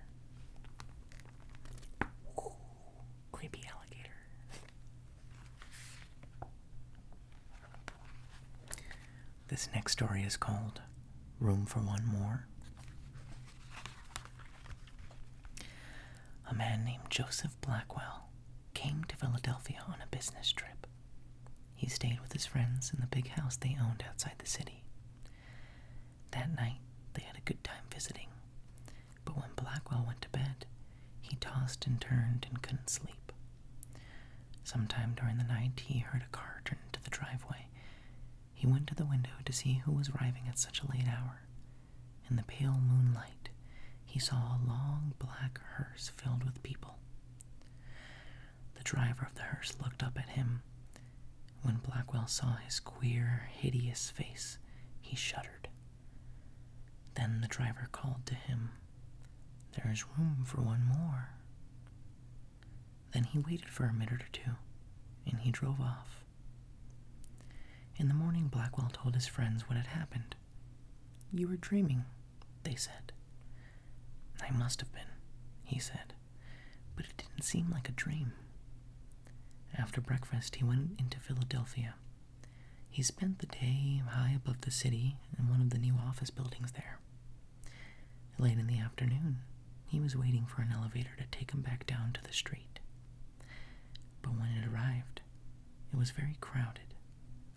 Ooh, creepy alligator. This next story is called Room for One More. A man named Joseph Blackwell came to Philadelphia on a business trip. He stayed with his friends in the big house they owned outside the city. That night, they had a good time visiting, but when Blackwell went to bed, he tossed and turned and couldn't sleep. Sometime during the night, he heard a car turn into the driveway. He went to the window to see who was arriving at such a late hour. In the pale moonlight, he saw a long black hearse filled with people. The driver of the hearse looked up at him. When Blackwell saw his queer, hideous face, he shuddered. Then the driver called to him, "There is room for one more." Then he waited for a minute or two, and he drove off. In the morning, Blackwell told his friends what had happened. "You were dreaming," they said. "I must have been," he said, "but it didn't seem like a dream." After breakfast, he went into Philadelphia. He spent the day high above the city in one of the new office buildings there. Late in the afternoon, he was waiting for an elevator to take him back down to the street. But when it arrived, it was very crowded.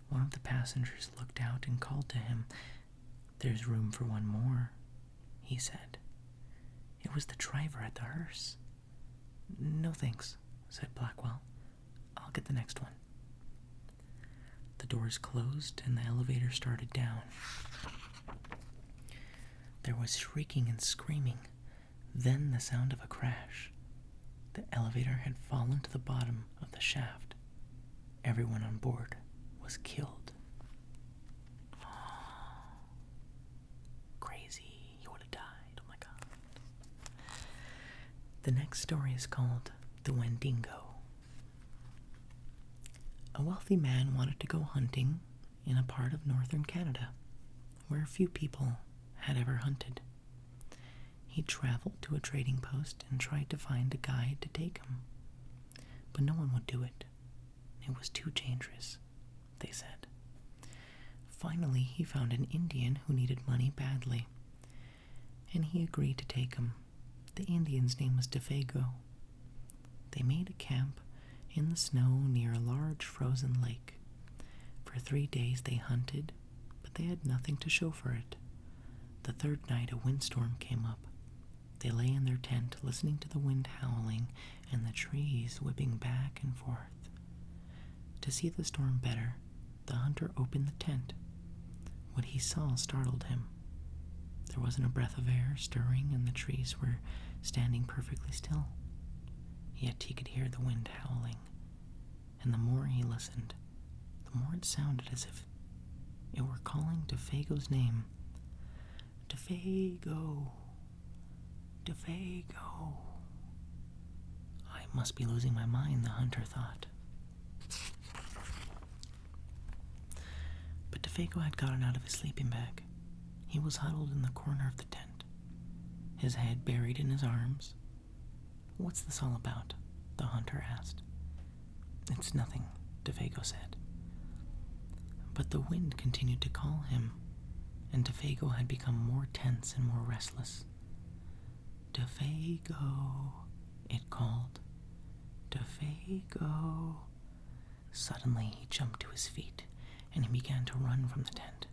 One of the passengers looked out and called to him. "There's room for one more," he said. It was the driver at the hearse. "No thanks," said Blackwell. "I'll get the next one." The doors closed and the elevator started down. There was shrieking and screaming, then the sound of a crash. The elevator had fallen to the bottom of the shaft. Everyone on board was killed. Crazy, he would have died, oh my god. The next story is called The Wendigo. A wealthy man wanted to go hunting in a part of northern Canada where few people had ever hunted. He traveled to a trading post and tried to find a guide to take him, but no one would do it. It was too dangerous, they said. Finally, he found an Indian who needed money badly, and he agreed to take him. The Indian's name was Defago. They made a camp in the snow near a large frozen lake. For 3 days they hunted, but they had nothing to show for it. The third night a windstorm came up. They lay in their tent listening to the wind howling and the trees whipping back and forth. To see the storm better, the hunter opened the tent. What he saw startled him. There wasn't a breath of air stirring and the trees were standing perfectly still. Yet he could hear the wind howling, and the more he listened, the more it sounded as if it were calling Defago's name. Defago, Defago. I must be losing my mind, the hunter thought. But Defago had gotten out of his sleeping bag. He was huddled in the corner of the tent, his head buried in his arms. "What's this all about?" the hunter asked. "It's nothing," Defago said. But the wind continued to call him, and Defago had become more tense and more restless. "Defago," it called. "Defago." Suddenly he jumped to his feet, and he began to run from the tent.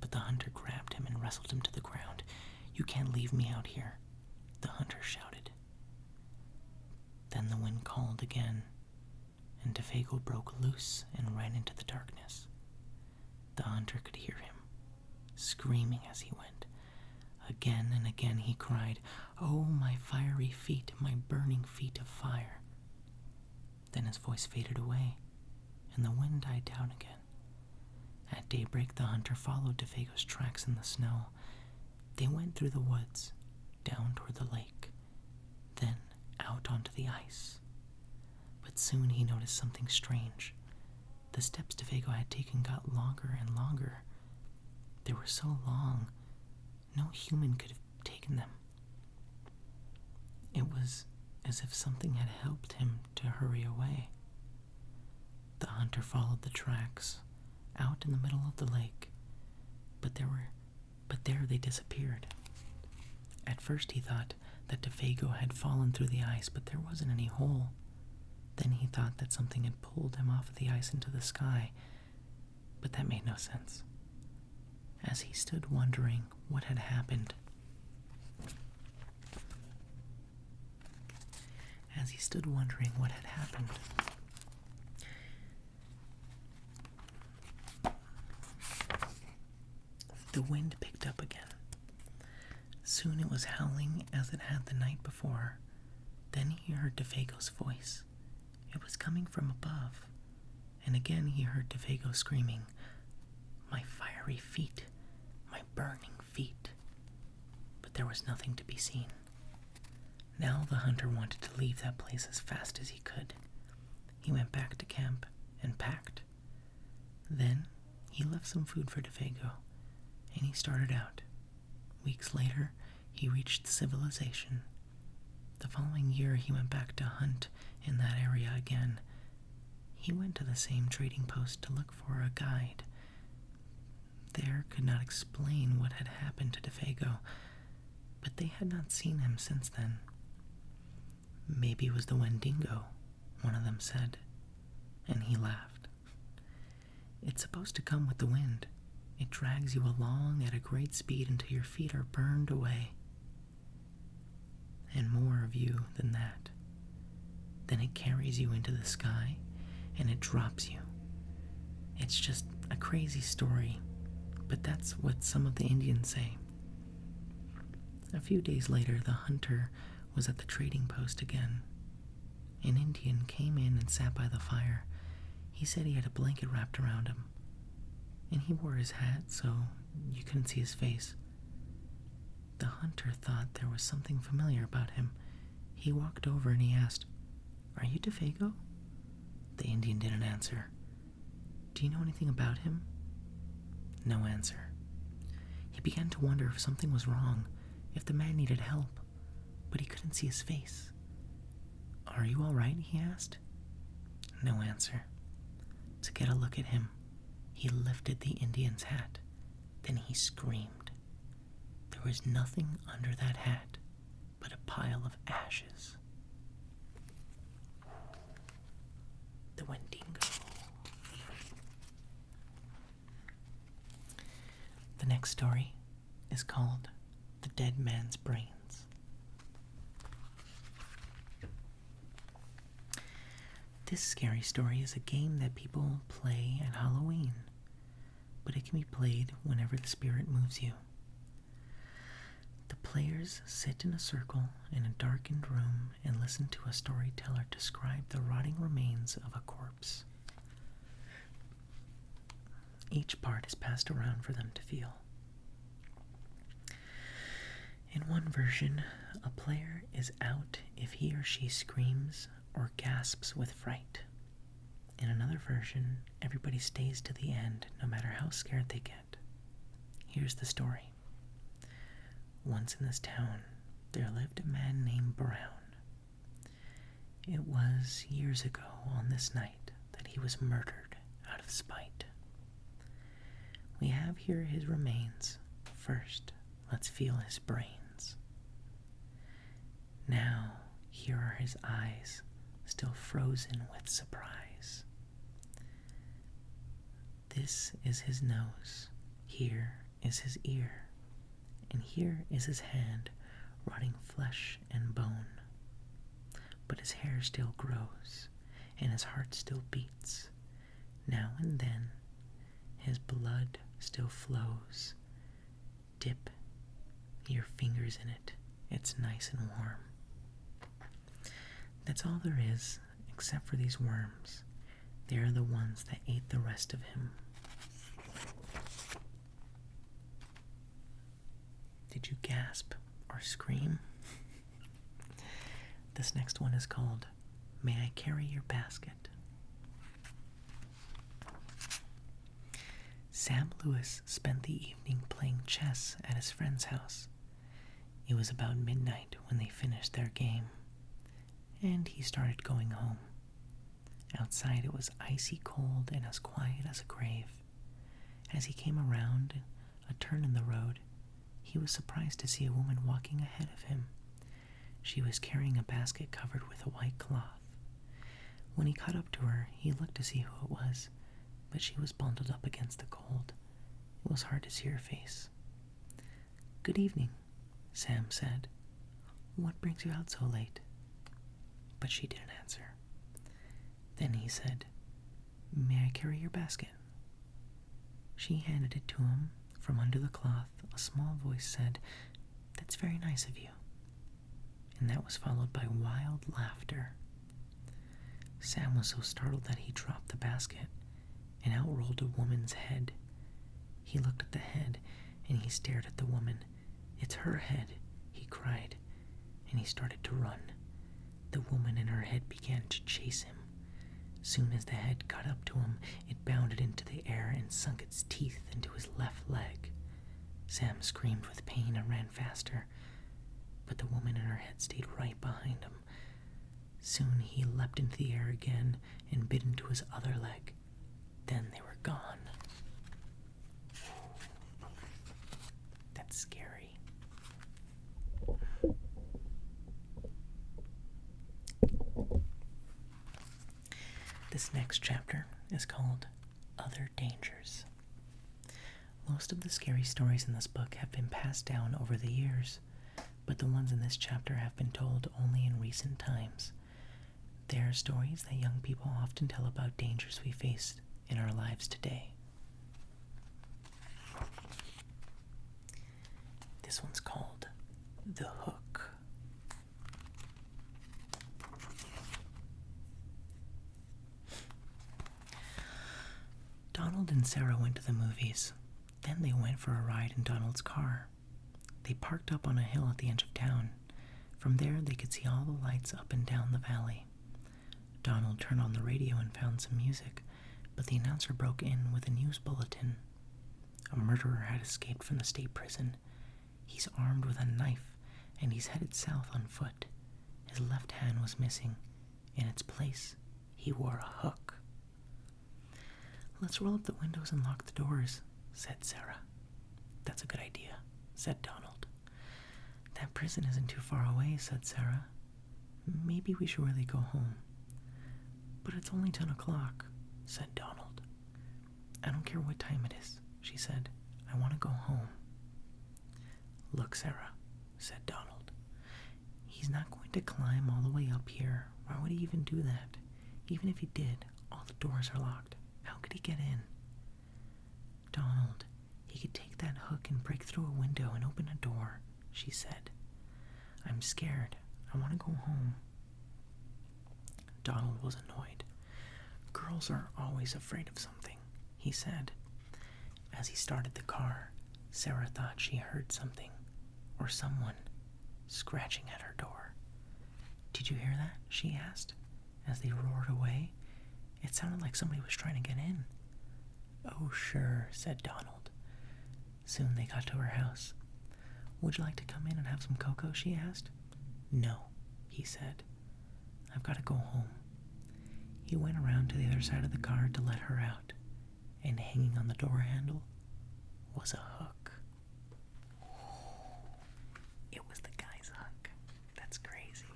But the hunter grabbed him and wrestled him to the ground. "You can't leave me out here," the hunter shouted. Then the wind called again, and Defago broke loose and ran into the darkness. The hunter could hear him, screaming as he went. Again and again he cried, "Oh, my fiery feet, my burning feet of fire." Then his voice faded away, and the wind died down again. At daybreak, the hunter followed Defago's tracks in the snow. They went through the woods, down toward the lake, then out onto the ice. But soon he noticed something strange. The steps Defago had taken got longer and longer. They were so long, no human could have taken them. It was as if something had helped him to hurry away. The hunter followed the tracks, out in the middle of the lake, but there they disappeared. At first he thought that Defago had fallen through the ice, but there wasn't any hole. Then he thought that something had pulled him off of the ice into the sky, but that made no sense. As he stood wondering what had happened, the wind picked up again. Soon it was howling as it had the night before. Then he heard Defago's voice. It was coming from above. And again he heard Defago screaming, "My fiery feet, my burning feet." But there was nothing to be seen. Now the hunter wanted to leave that place as fast as he could. He went back to camp and packed. Then he left some food for Defago, and he started out. Weeks later, he reached civilization. The following year, he went back to hunt in that area again. He went to the same trading post to look for a guide. There could not explain what had happened to Defago, but they had not seen him since then. "Maybe it was the Wendigo," one of them said, and he laughed. "It's supposed to come with the wind. It drags you along at a great speed until your feet are burned away. And more of you than that. Then it carries you into the sky, and it drops you. It's just a crazy story, but that's what some of the Indians say." A few days later, the hunter was at the trading post again. An Indian came in and sat by the fire. He said he had a blanket wrapped around him, and he wore his hat so you couldn't see his face. The hunter thought there was something familiar about him. He walked over and he asked, "Are you Defago?" The Indian didn't answer. "Do you know anything about him?" No answer. He began to wonder if something was wrong, if the man needed help, but he couldn't see his face. "Are you all right?" he asked. No answer. To get a look at him, he lifted the Indian's hat. Then he screamed. There was nothing under that hat but a pile of ashes. The Wendigo. The next story is called The Dead Man's Brains. This scary story is a game that people play at Halloween, but it can be played whenever the spirit moves you. The players sit in a circle in a darkened room and listen to a storyteller describe the rotting remains of a corpse. Each part is passed around for them to feel. In one version, a player is out if he or she screams or gasps with fright. In another version, everybody stays to the end, no matter how scared they get. Here's the story. Once in this town, there lived a man named Brown. It was years ago on this night that he was murdered out of spite. We have here his remains. First, let's feel his brains. Now, here are his eyes, still frozen with surprise. This is his nose, here is his ear, and here is his hand, rotting flesh and bone. But his hair still grows, and his heart still beats. Now and then, his blood still flows. Dip your fingers in it, it's nice and warm. That's all there is, except for these worms. They are the ones that ate the rest of him. Did you gasp or scream? This next one is called May I Carry Your Basket? Sam Lewis spent the evening playing chess at his friend's house. It was about midnight when they finished their game, and he started going home. Outside it was icy cold and as quiet as a grave. As he came around a turn in the road, he was surprised to see a woman walking ahead of him. She was carrying a basket covered with a white cloth. When he caught up to her, he looked to see who it was, but she was bundled up against the cold. It was hard to see her face. "Good evening," Sam said. "What brings you out so late?" But she didn't answer. Then he said, "May I carry your basket?" She handed it to him. From under the cloth, a small voice said, "That's very nice of you." And that was followed by wild laughter. Sam was so startled that he dropped the basket, and out rolled a woman's head. He looked at the head, and he stared at the woman. "It's her head," he cried, and he started to run. The woman and her head began to chase him. Soon as the head got up to him, it bounded into the air and sunk its teeth into his left leg. Sam screamed with pain and ran faster, but the woman and her head stayed right behind him. Soon he leapt into the air again and bit into his other leg. Then they were gone. That's scary. This next chapter is called Other Dangers. Most of the scary stories in this book have been passed down over the years, but the ones in this chapter have been told only in recent times. They are stories that young people often tell about dangers we face in our lives today. This one's called The Hook. Donald and Sarah went to the movies. Then they went for a ride in Donald's car. They parked up on a hill at the edge of town. From there, they could see all the lights up and down the valley. Donald turned on the radio and found some music, but the announcer broke in with a news bulletin. A murderer had escaped from the state prison. He's armed with a knife, and he's headed south on foot. His left hand was missing. In its place, he wore a hook. "Let's roll up the windows and lock the doors," said Sarah. "That's a good idea," said Donald. "That prison isn't too far away," said Sarah. "Maybe we should really go home." "But it's only 10 o'clock, said Donald. "I don't care what time it is," she said. "I want to go home." "Look, Sarah," said Donald. "He's not going to climb all the way up here. Why would he even do that? Even if he did, all the doors are locked. How could he get in?" "Donald, he could take that hook and break through a window and open a door," she said. "I'm scared. I want to go home." Donald was annoyed. "Girls are always afraid of something," he said. As he started the car, Sarah thought she heard something, or someone, scratching at her door. "Did you hear that?" she asked. As they roared away, it sounded like somebody was trying to get in. "Oh, sure," said Donald. Soon they got to her house. "Would you like to come in and have some cocoa?" she asked. "No," he said. "I've got to go home." He went around to the other side of the car to let her out, and hanging on the door handle was a hook. It was the guy's hook. That's crazy.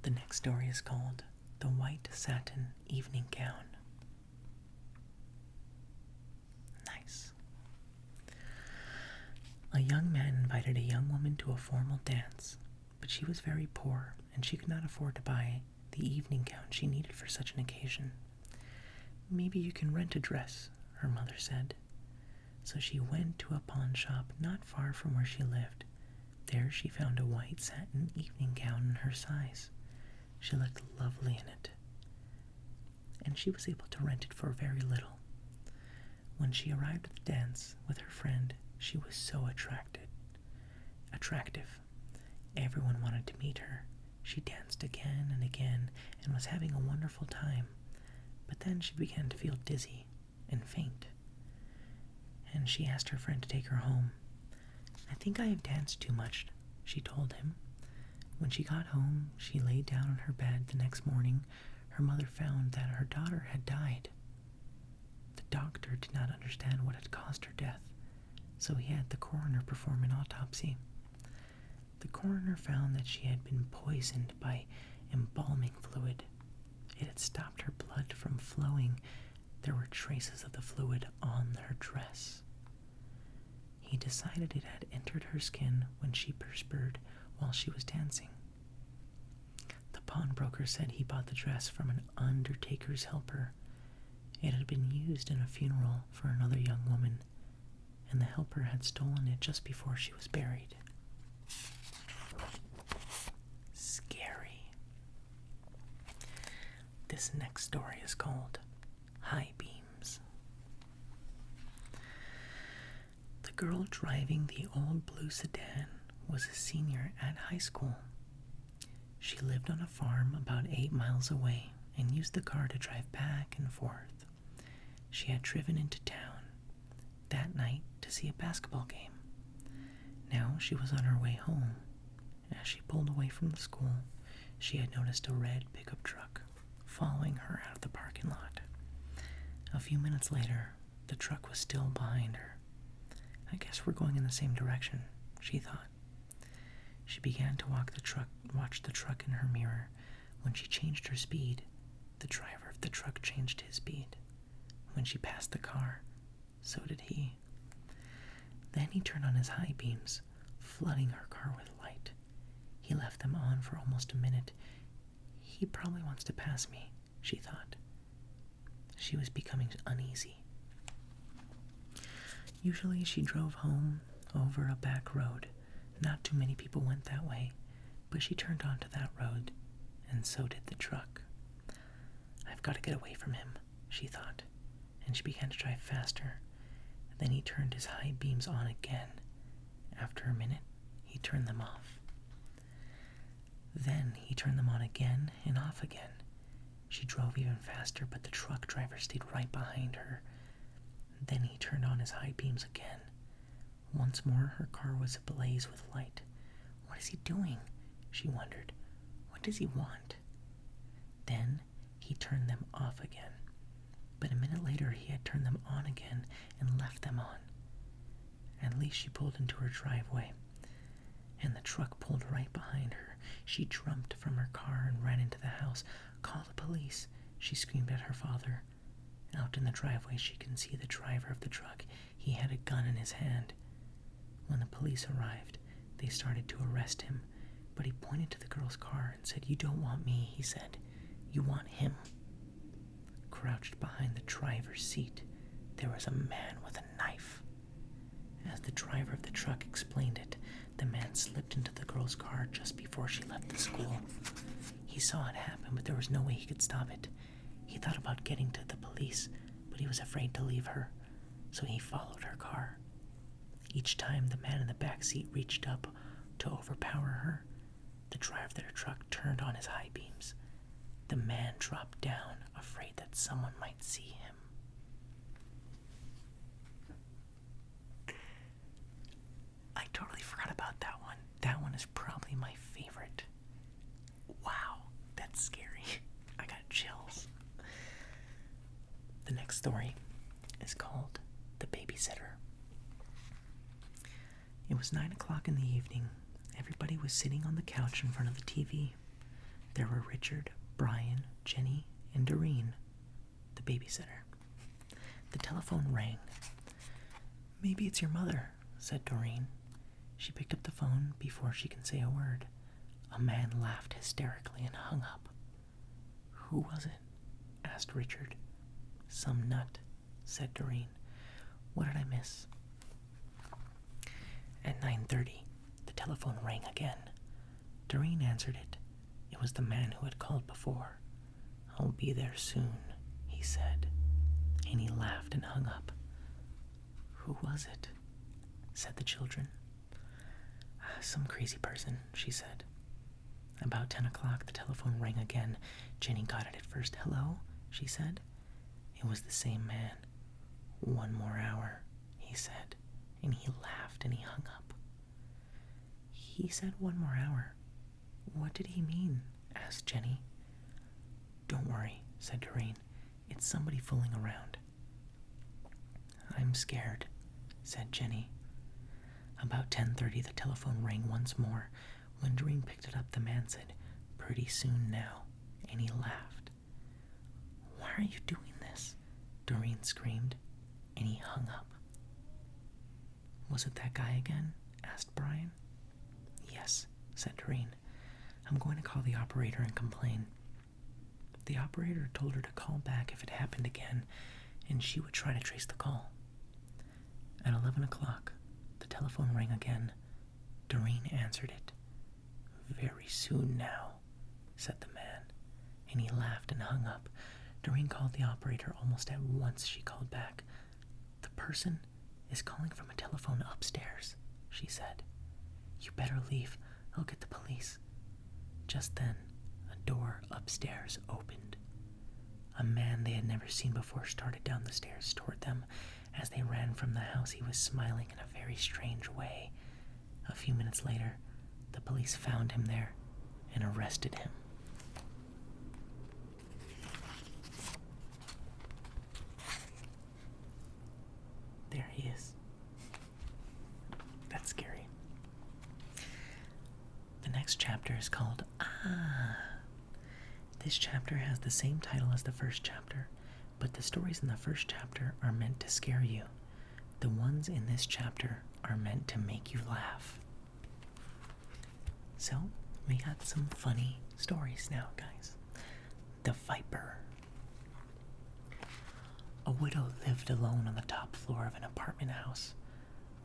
The next story is called The White Satin Evening Gown. Nice. A young man invited a young woman to a formal dance, but she was very poor and she could not afford to buy the evening gown she needed for such an occasion. "Maybe you can rent a dress," her mother said. So she went to a pawn shop not far from where she lived. There she found a white satin evening gown in her size. She looked lovely in it, and she was able to rent it for very little. When she arrived at the dance with her friend, She was so attractive. Everyone wanted to meet her. She danced again and again and was having a wonderful time. But then she began to feel dizzy and faint. And she asked her friend to take her home. "I think I have danced too much," she told him. When she got home, she lay down on her bed. The next morning, her mother found that her daughter had died. The doctor did not understand what had caused her death, so he had the coroner perform an autopsy. The coroner found that she had been poisoned by embalming fluid. It had stopped her blood from flowing. There were traces of the fluid on her dress. He decided it had entered her skin when she perspired while she was dancing. The pawnbroker said he bought the dress from an undertaker's helper. It had been used in a funeral for another young woman, and the helper had stolen it just before she was buried. Scary. This next story is called High Beams. The girl driving the old blue sedan was a senior at high school. She lived on a farm about 8 miles away and used the car to drive back and forth. She had driven into town that night to see a basketball game. Now she was on her way home. As she pulled away from the school, she had noticed a red pickup truck following her out of the parking lot. A few minutes later, the truck was still behind her. "I guess we're going in the same direction," she thought. She began to watch the truck in her mirror. When she changed her speed, the driver of the truck changed his speed. When she passed the car, so did he. Then he turned on his high beams, flooding her car with light. He left them on for almost a minute. "He probably wants to pass me," she thought. She was becoming uneasy. Usually she drove home over a back road. Not too many people went that way, but she turned onto that road, and so did the truck. "I've got to get away from him," she thought, and she began to drive faster. Then he turned his high beams on again. After a minute, he turned them off. Then he turned them on again and off again. She drove even faster, but the truck driver stayed right behind her. Then he turned on his high beams again. Once more, her car was ablaze with light. "What is he doing?" she wondered. "What does he want?" Then he turned them off again. But a minute later, he had turned them on again and left them on. At least she pulled into her driveway, and the truck pulled right behind her. She jumped from her car and ran into the house. "Call the police," she screamed at her father. Out in the driveway, she can see the driver of the truck. He had a gun in his hand. When the police arrived, they started to arrest him, but he pointed to the girl's car and said, "You don't want me," he said. "You want him." Crouched behind the driver's seat, there was a man with a knife. As the driver of the truck explained it, the man slipped into the girl's car just before she left the school. He saw it happen, but there was no way he could stop it. He thought about getting to the police, but he was afraid to leave her, so he followed her car. Each time the man in the back seat reached up to overpower her, the driver of their truck turned on his high beams. The man dropped down, afraid that someone might see him. I totally forgot about that one. That one is probably my favorite. Wow, that's scary. I got chills. The next story is called The Babysitter. It was 9 o'clock in the evening. Everybody was sitting on the couch in front of the TV. There were Richard, Brian, Jenny, and Doreen, the babysitter. The telephone rang. "Maybe it's your mother," said Doreen. She picked up the phone before she could say a word. A man laughed hysterically and hung up. "Who was it?" asked Richard. "Some nut," said Doreen. "What did I miss?" At 9:30, the telephone rang again. Doreen answered it. It was the man who had called before. "I'll be there soon," he said, and he laughed and hung up. "Who was it?" said the children. Some crazy person, she said. About 10 o'clock, the telephone rang again. Jenny got it at first. Hello, she said. It was the same man. 1 more hour, he said, and he laughed and he hung up. He said 1 more hour. What did he mean? Asked Jenny. Don't worry, said Corrine. It's somebody fooling around. I'm scared, said Jenny. About 10:30, the telephone rang once more. When Doreen picked it up, the man said, Pretty soon now, and he laughed. Why are you doing this? Doreen screamed, and he hung up. Was it that guy again? Asked Brian. Yes, said Doreen. I'm going to call the operator and complain. The operator told her to call back if it happened again, and she would try to trace the call. At 11 o'clock, the telephone rang again. Doreen answered it. Very soon now, said the man, and he laughed and hung up. Doreen called the operator. Almost at once she called back. The person is calling from a telephone upstairs, she said. You better leave. I'll get the police. Just then, a door upstairs opened. A man they had never seen before started down the stairs toward them. As they ran from the house, he was smiling in a very strange way. A few minutes later, the police found him there and arrested him. There he is. That's scary. The next chapter is called This chapter has the same title as the first chapter, but the stories in the first chapter are meant to scare you. The ones in this chapter are meant to make you laugh. So, we got some funny stories now, guys. The Viper. A widow lived alone on the top floor of an apartment house.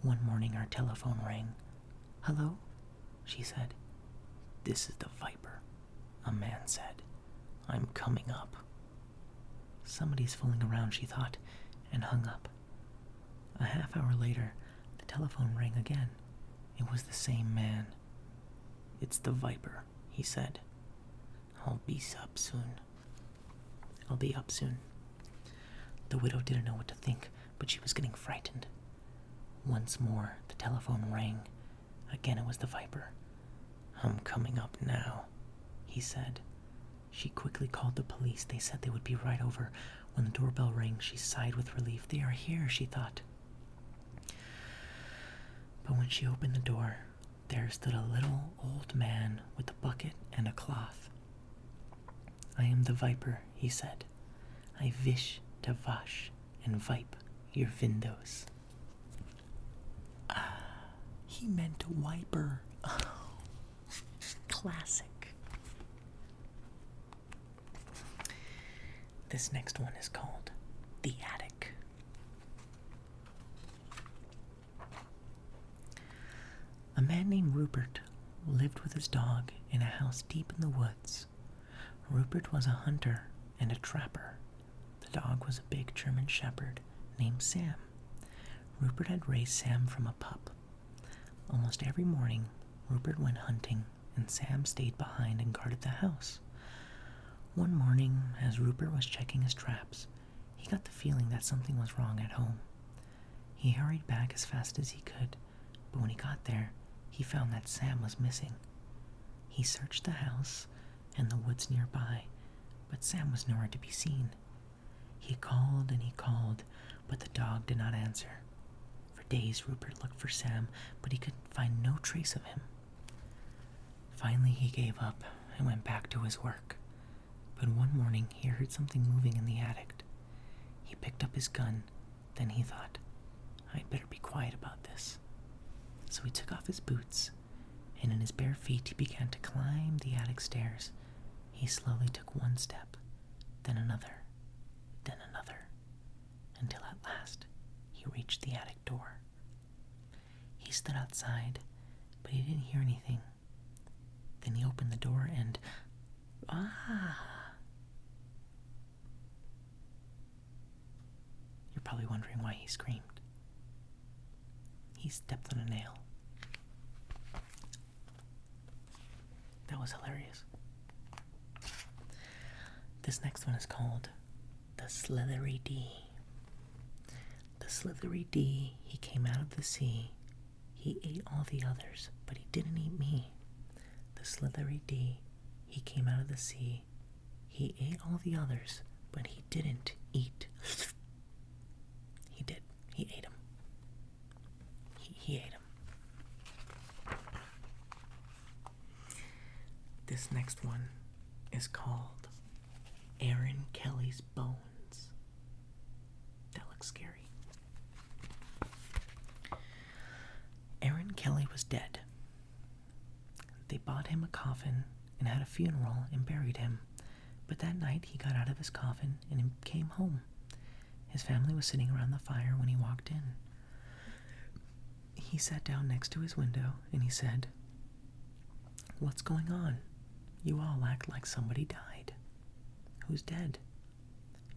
One morning her telephone rang. Hello, she said. This is the Viper, a man said. I'm coming up. Somebody's fooling around, she thought, and hung up. A half hour later, the telephone rang again. It was the same man. It's the Viper, he said. I'll be up soon. The widow didn't know what to think, but she was getting frightened. Once more, the telephone rang. Again, it was the Viper. I'm coming up now, he said. She quickly called the police. They said they would be right over. When the doorbell rang, she sighed with relief. They are here, she thought. But when she opened the door, there stood a little old man with a bucket and a cloth. I am the Viper, he said. I wish to wash and wipe your windows. He meant wiper. Oh, classic. This next one is called The Attic. A man named Rupert lived with his dog in a house deep in the woods. Rupert was a hunter and a trapper. The dog was a big German shepherd named Sam. Rupert had raised Sam from a pup. Almost every morning, Rupert went hunting and Sam stayed behind and guarded the house. One morning, as Rupert was checking his traps, he got the feeling that something was wrong at home. He hurried back as fast as he could, but when he got there, he found that Sam was missing. He searched the house and the woods nearby, but Sam was nowhere to be seen. He called and he called, but the dog did not answer. For days, Rupert looked for Sam, but he could find no trace of him. Finally, he gave up and went back to his work. But one morning, he heard something moving in the attic. He picked up his gun. Then he thought, I'd better be quiet about this. So he took off his boots, and in his bare feet he began to climb the attic stairs. He slowly took one step, then another, until at last he reached the attic door. He stood outside, but he didn't hear anything. Then he opened the door and... You're probably wondering why he screamed. He stepped on a nail. That was hilarious. This next one is called the Slithery D. The Slithery D, he came out of the sea. He ate all the others, but he didn't eat me. The Slithery D, he came out of the sea. He ate all the others, but he didn't eat. He did. He ate him. He ate him. This next one is called Aaron Kelly's Bones. That looks scary. Aaron Kelly was dead. They bought him a coffin and had a funeral and buried him. But that night he got out of his coffin and came home. His family was sitting around the fire when he walked in. He sat down next to his window and he said, "What's going on? You all act like somebody died. Who's dead?"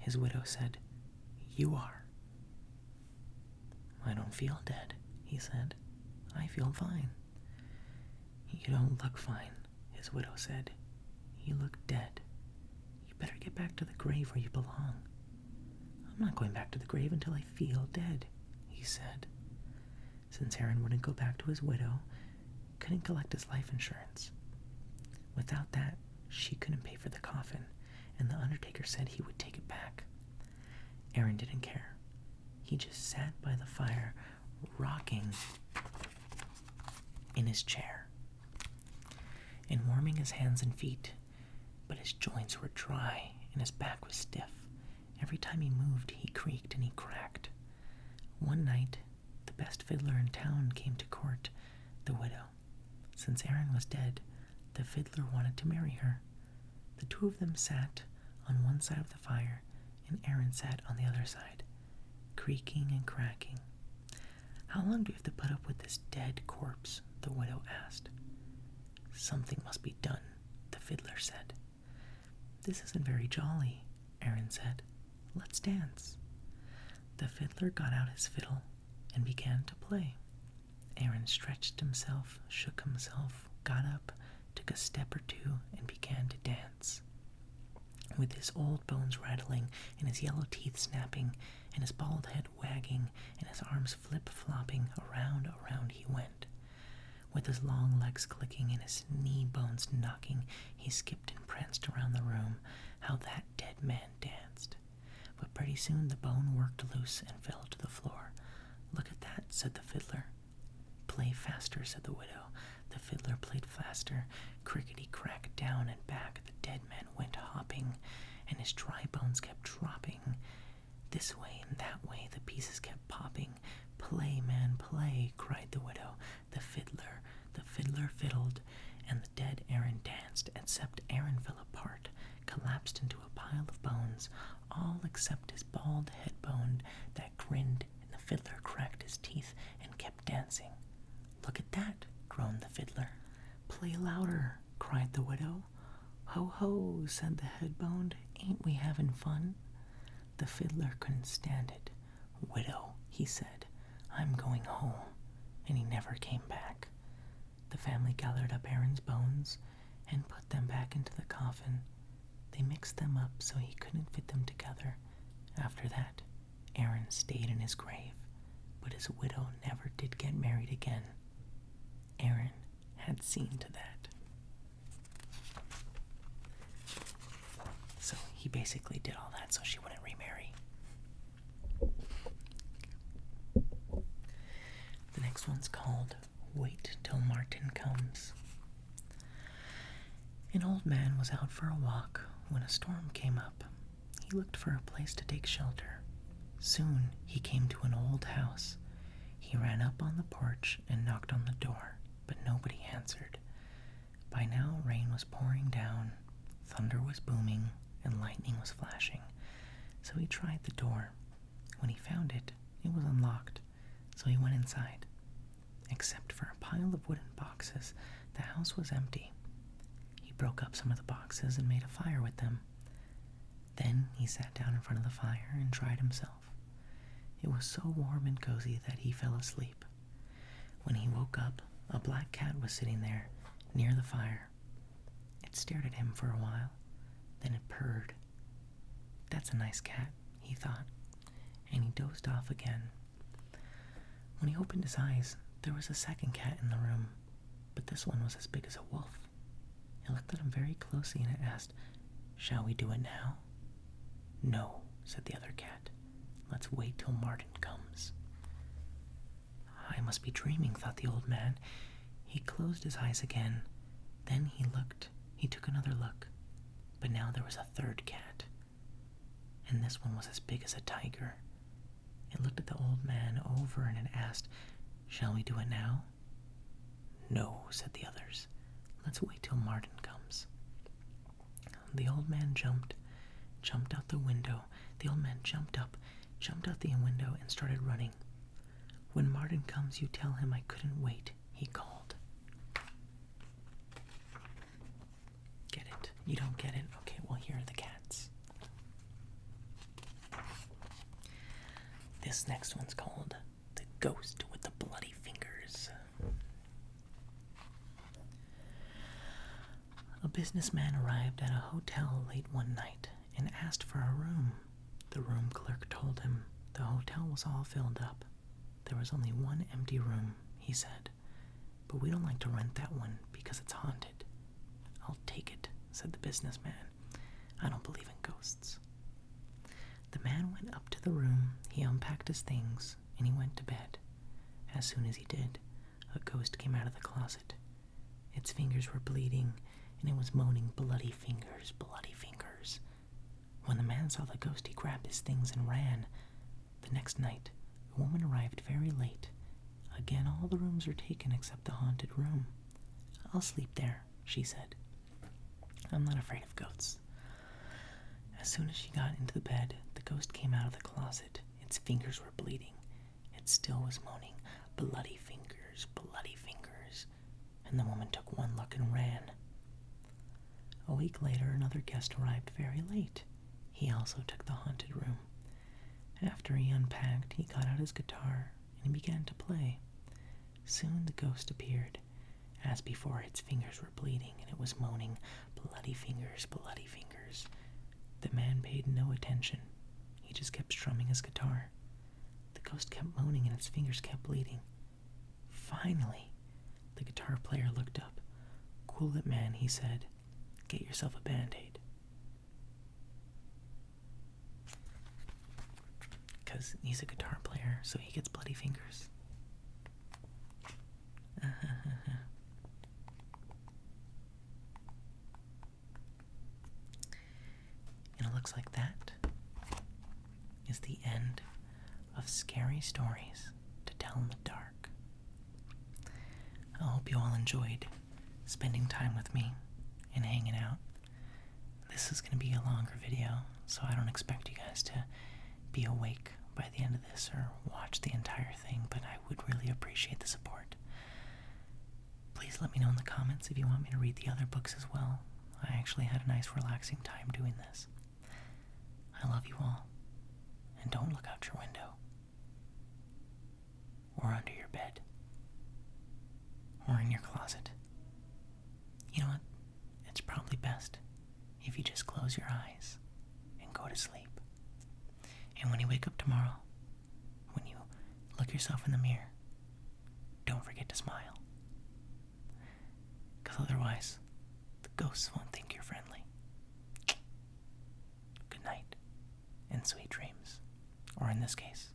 His widow said, "You are." "I don't feel dead," he said. "I feel fine." "You don't look fine," his widow said. "You look dead. You better get back to the grave where you belong." "I'm not going back to the grave until I feel dead," he said. Since Aaron wouldn't go back to his widow, couldn't collect his life insurance. Without that, she couldn't pay for the coffin, and the undertaker said he would take it back. Aaron didn't care. He just sat by the fire, rocking in his chair and warming his hands and feet, but his joints were dry and his back was stiff. Every time he moved, he creaked and he cracked. One night, the best fiddler in town came to court the widow. Since Aaron was dead, the fiddler wanted to marry her. The two of them sat on one side of the fire, and Aaron sat on the other side, creaking and cracking. "How long do you have to put up with this dead corpse?" the widow asked. "Something must be done," the fiddler said. "This isn't very jolly," Aaron said. "Let's dance." The fiddler got out his fiddle and began to play. Aaron stretched himself, shook himself, got up, took a step or two, and began to dance. With his old bones rattling, and his yellow teeth snapping, and his bald head wagging, and his arms flip-flopping, around he went. With his long legs clicking and his knee bones knocking, he skipped and pranced around the room. How that dead man danced. But pretty soon the bone worked loose and fell to the floor. "Look at that," said the fiddler. "Play faster," said the widow. The fiddler played faster. Crickety-crack, down and back the dead man went hopping, and his dry bones kept dropping. This way and that way the pieces kept popping. "Play, man, play," cried the widow. The fiddler fiddled, and the dead Aaron danced, except Aaron fell apart, collapsed into a pile of bones, all except his bald head bone that grinned, and the fiddler cracked his teeth and kept dancing. "Look at that," groaned the fiddler. "Play louder," cried the widow. "Ho, ho," said the head bone. "Ain't we having fun?" The fiddler couldn't stand it. "Widow," he said, "I'm going home," and he never came back. The family gathered up Aaron's bones and put them back into the coffin. They mixed them up so he couldn't fit them together. After that, Aaron stayed in his grave, but his widow never did get married again. Aaron had seen to that. So he basically did all that so she wouldn't remarry. The next one's called Wait Till Martin Comes. An old man was out for a walk when a storm came up. He looked for a place to take shelter. Soon he came to an old house. He ran up on the porch and knocked on the door, but nobody answered. By now rain was pouring down, thunder was booming, and lightning was flashing. So he tried the door. When he found it, it was unlocked, so he went inside. Except for a pile of wooden boxes, the house was empty. He broke up some of the boxes and made a fire with them. Then he sat down in front of the fire and dried himself. It was so warm and cozy that he fell asleep. When he woke up, a black cat was sitting there, near the fire. It stared at him for a while, then it purred. "That's a nice cat," he thought, and he dozed off again. When he opened his eyes, there was a second cat in the room, but this one was as big as a wolf. It looked at him very closely and it asked, "Shall we do it now?" "No," said the other cat. "Let's wait till Martin comes." "I must be dreaming," thought the old man. He closed his eyes again. Then he took another look. But now there was a third cat. And this one was as big as a tiger. It looked at the old man over and it asked, "Shall we do it now?" "No," said the others. "Let's wait till Martin comes." The old man jumped out the window. The old man jumped out the window and started running. "When Martin comes, you tell him I couldn't wait," he called. Get it? You don't get it? Okay, well, here are the cats. This next one's called The Ghost with the Bloody Fingers. A businessman arrived at a hotel late one night and asked for a room. The room clerk told him the hotel was all filled up. There was only one empty room, he said, "but we don't like to rent that one because it's haunted." "I'll take it," said the businessman. "I don't believe in ghosts." The man went up to the room, he unpacked his things, and he went to bed. As soon as he did, a ghost came out of the closet. Its fingers were bleeding, and it was moaning, "Bloody fingers, bloody fingers." When the man saw the ghost, he grabbed his things and ran. The next night, a woman arrived very late. Again, all the rooms were taken except the haunted room. "I'll sleep there," she said. "I'm not afraid of ghosts." As soon as she got into the bed, the ghost came out of the closet. Its fingers were bleeding. It still was moaning, "Bloody fingers, bloody fingers." And the woman took one look and ran. A week later, another guest arrived very late. He also took the haunted room. After he unpacked, he got out his guitar and he began to play. Soon the ghost appeared. As before, its fingers were bleeding and it was moaning, "Bloody fingers, bloody fingers." The man paid no attention. He just kept strumming his guitar. The ghost kept moaning and its fingers kept bleeding. Finally, the guitar player looked up. "Cool it, man," he said. "Get yourself a Band-Aid." Because he's a guitar player, so he gets bloody fingers. And it looks like that is the end of Scary Stories to Tell in the Dark. I hope you all enjoyed spending time with me and hanging out. This is going to be a longer video, so I don't expect you guys to be awake by the end of this or watch the entire thing, but I would really appreciate the support. Please let me know in the comments if you want me to read the other books as well. I actually had a nice relaxing time doing this. I love you all, and don't look out your window, or under your bed, or in your closet. You know what? It's probably best if you just close your eyes and go to sleep. And when you wake up tomorrow, when you look yourself in the mirror, don't forget to smile. Because otherwise, the ghosts won't think you're friendly. Good night, and sweet dreams. Or in this case,